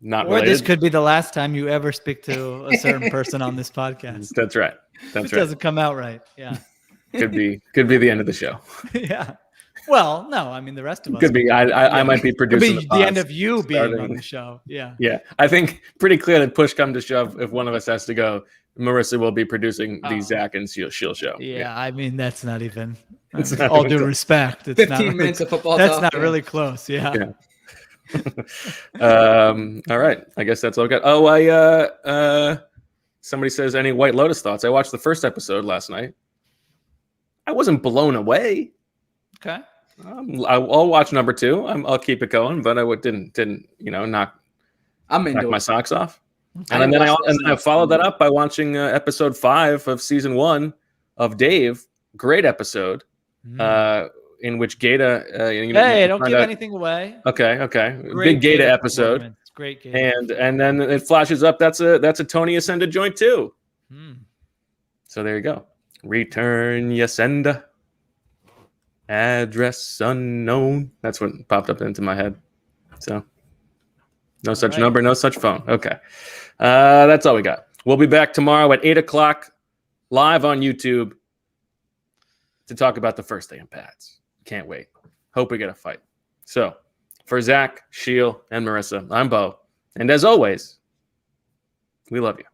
not or related. This could be the last time you ever speak to a certain person on this podcast. That's right. It doesn't come out right. Yeah. Could be the end of the show. Yeah. Well, no, I mean, the rest of us could be. I might be producing. Could be the end of you being on the show. Yeah. Yeah. I think pretty clear that push come to shove, if one of us has to go, Marissa will be producing the Zach and Sheil show. Yeah, I mean, that's not even. Not all even due respect. It's 15 minutes of football. That's not really close. Yeah. All right. I guess that's all I got. Oh, somebody says, any White Lotus thoughts? I watched the first episode last night. I wasn't blown away. Okay. I'll watch number 2. I'll keep it going, but I didn't knock my socks off. And then I followed that up by watching episode 5 of season 1 of Dave. Great episode. In which Gata, don't give anything away. Okay. Big Gata episode. Great Gata. And then it flashes up. That's a Tony Ascenda joint too. So there you go. Return Yasenda. Address unknown. That's what popped up into my head. So no such number, no such phone. Okay. That's all we got. We'll be back tomorrow at 8:00 live on YouTube to talk about the first day in pads. Can't wait. Hope we get a fight. So for Zach, Sheil, and Marissa, I'm Bo. And as always, we love you.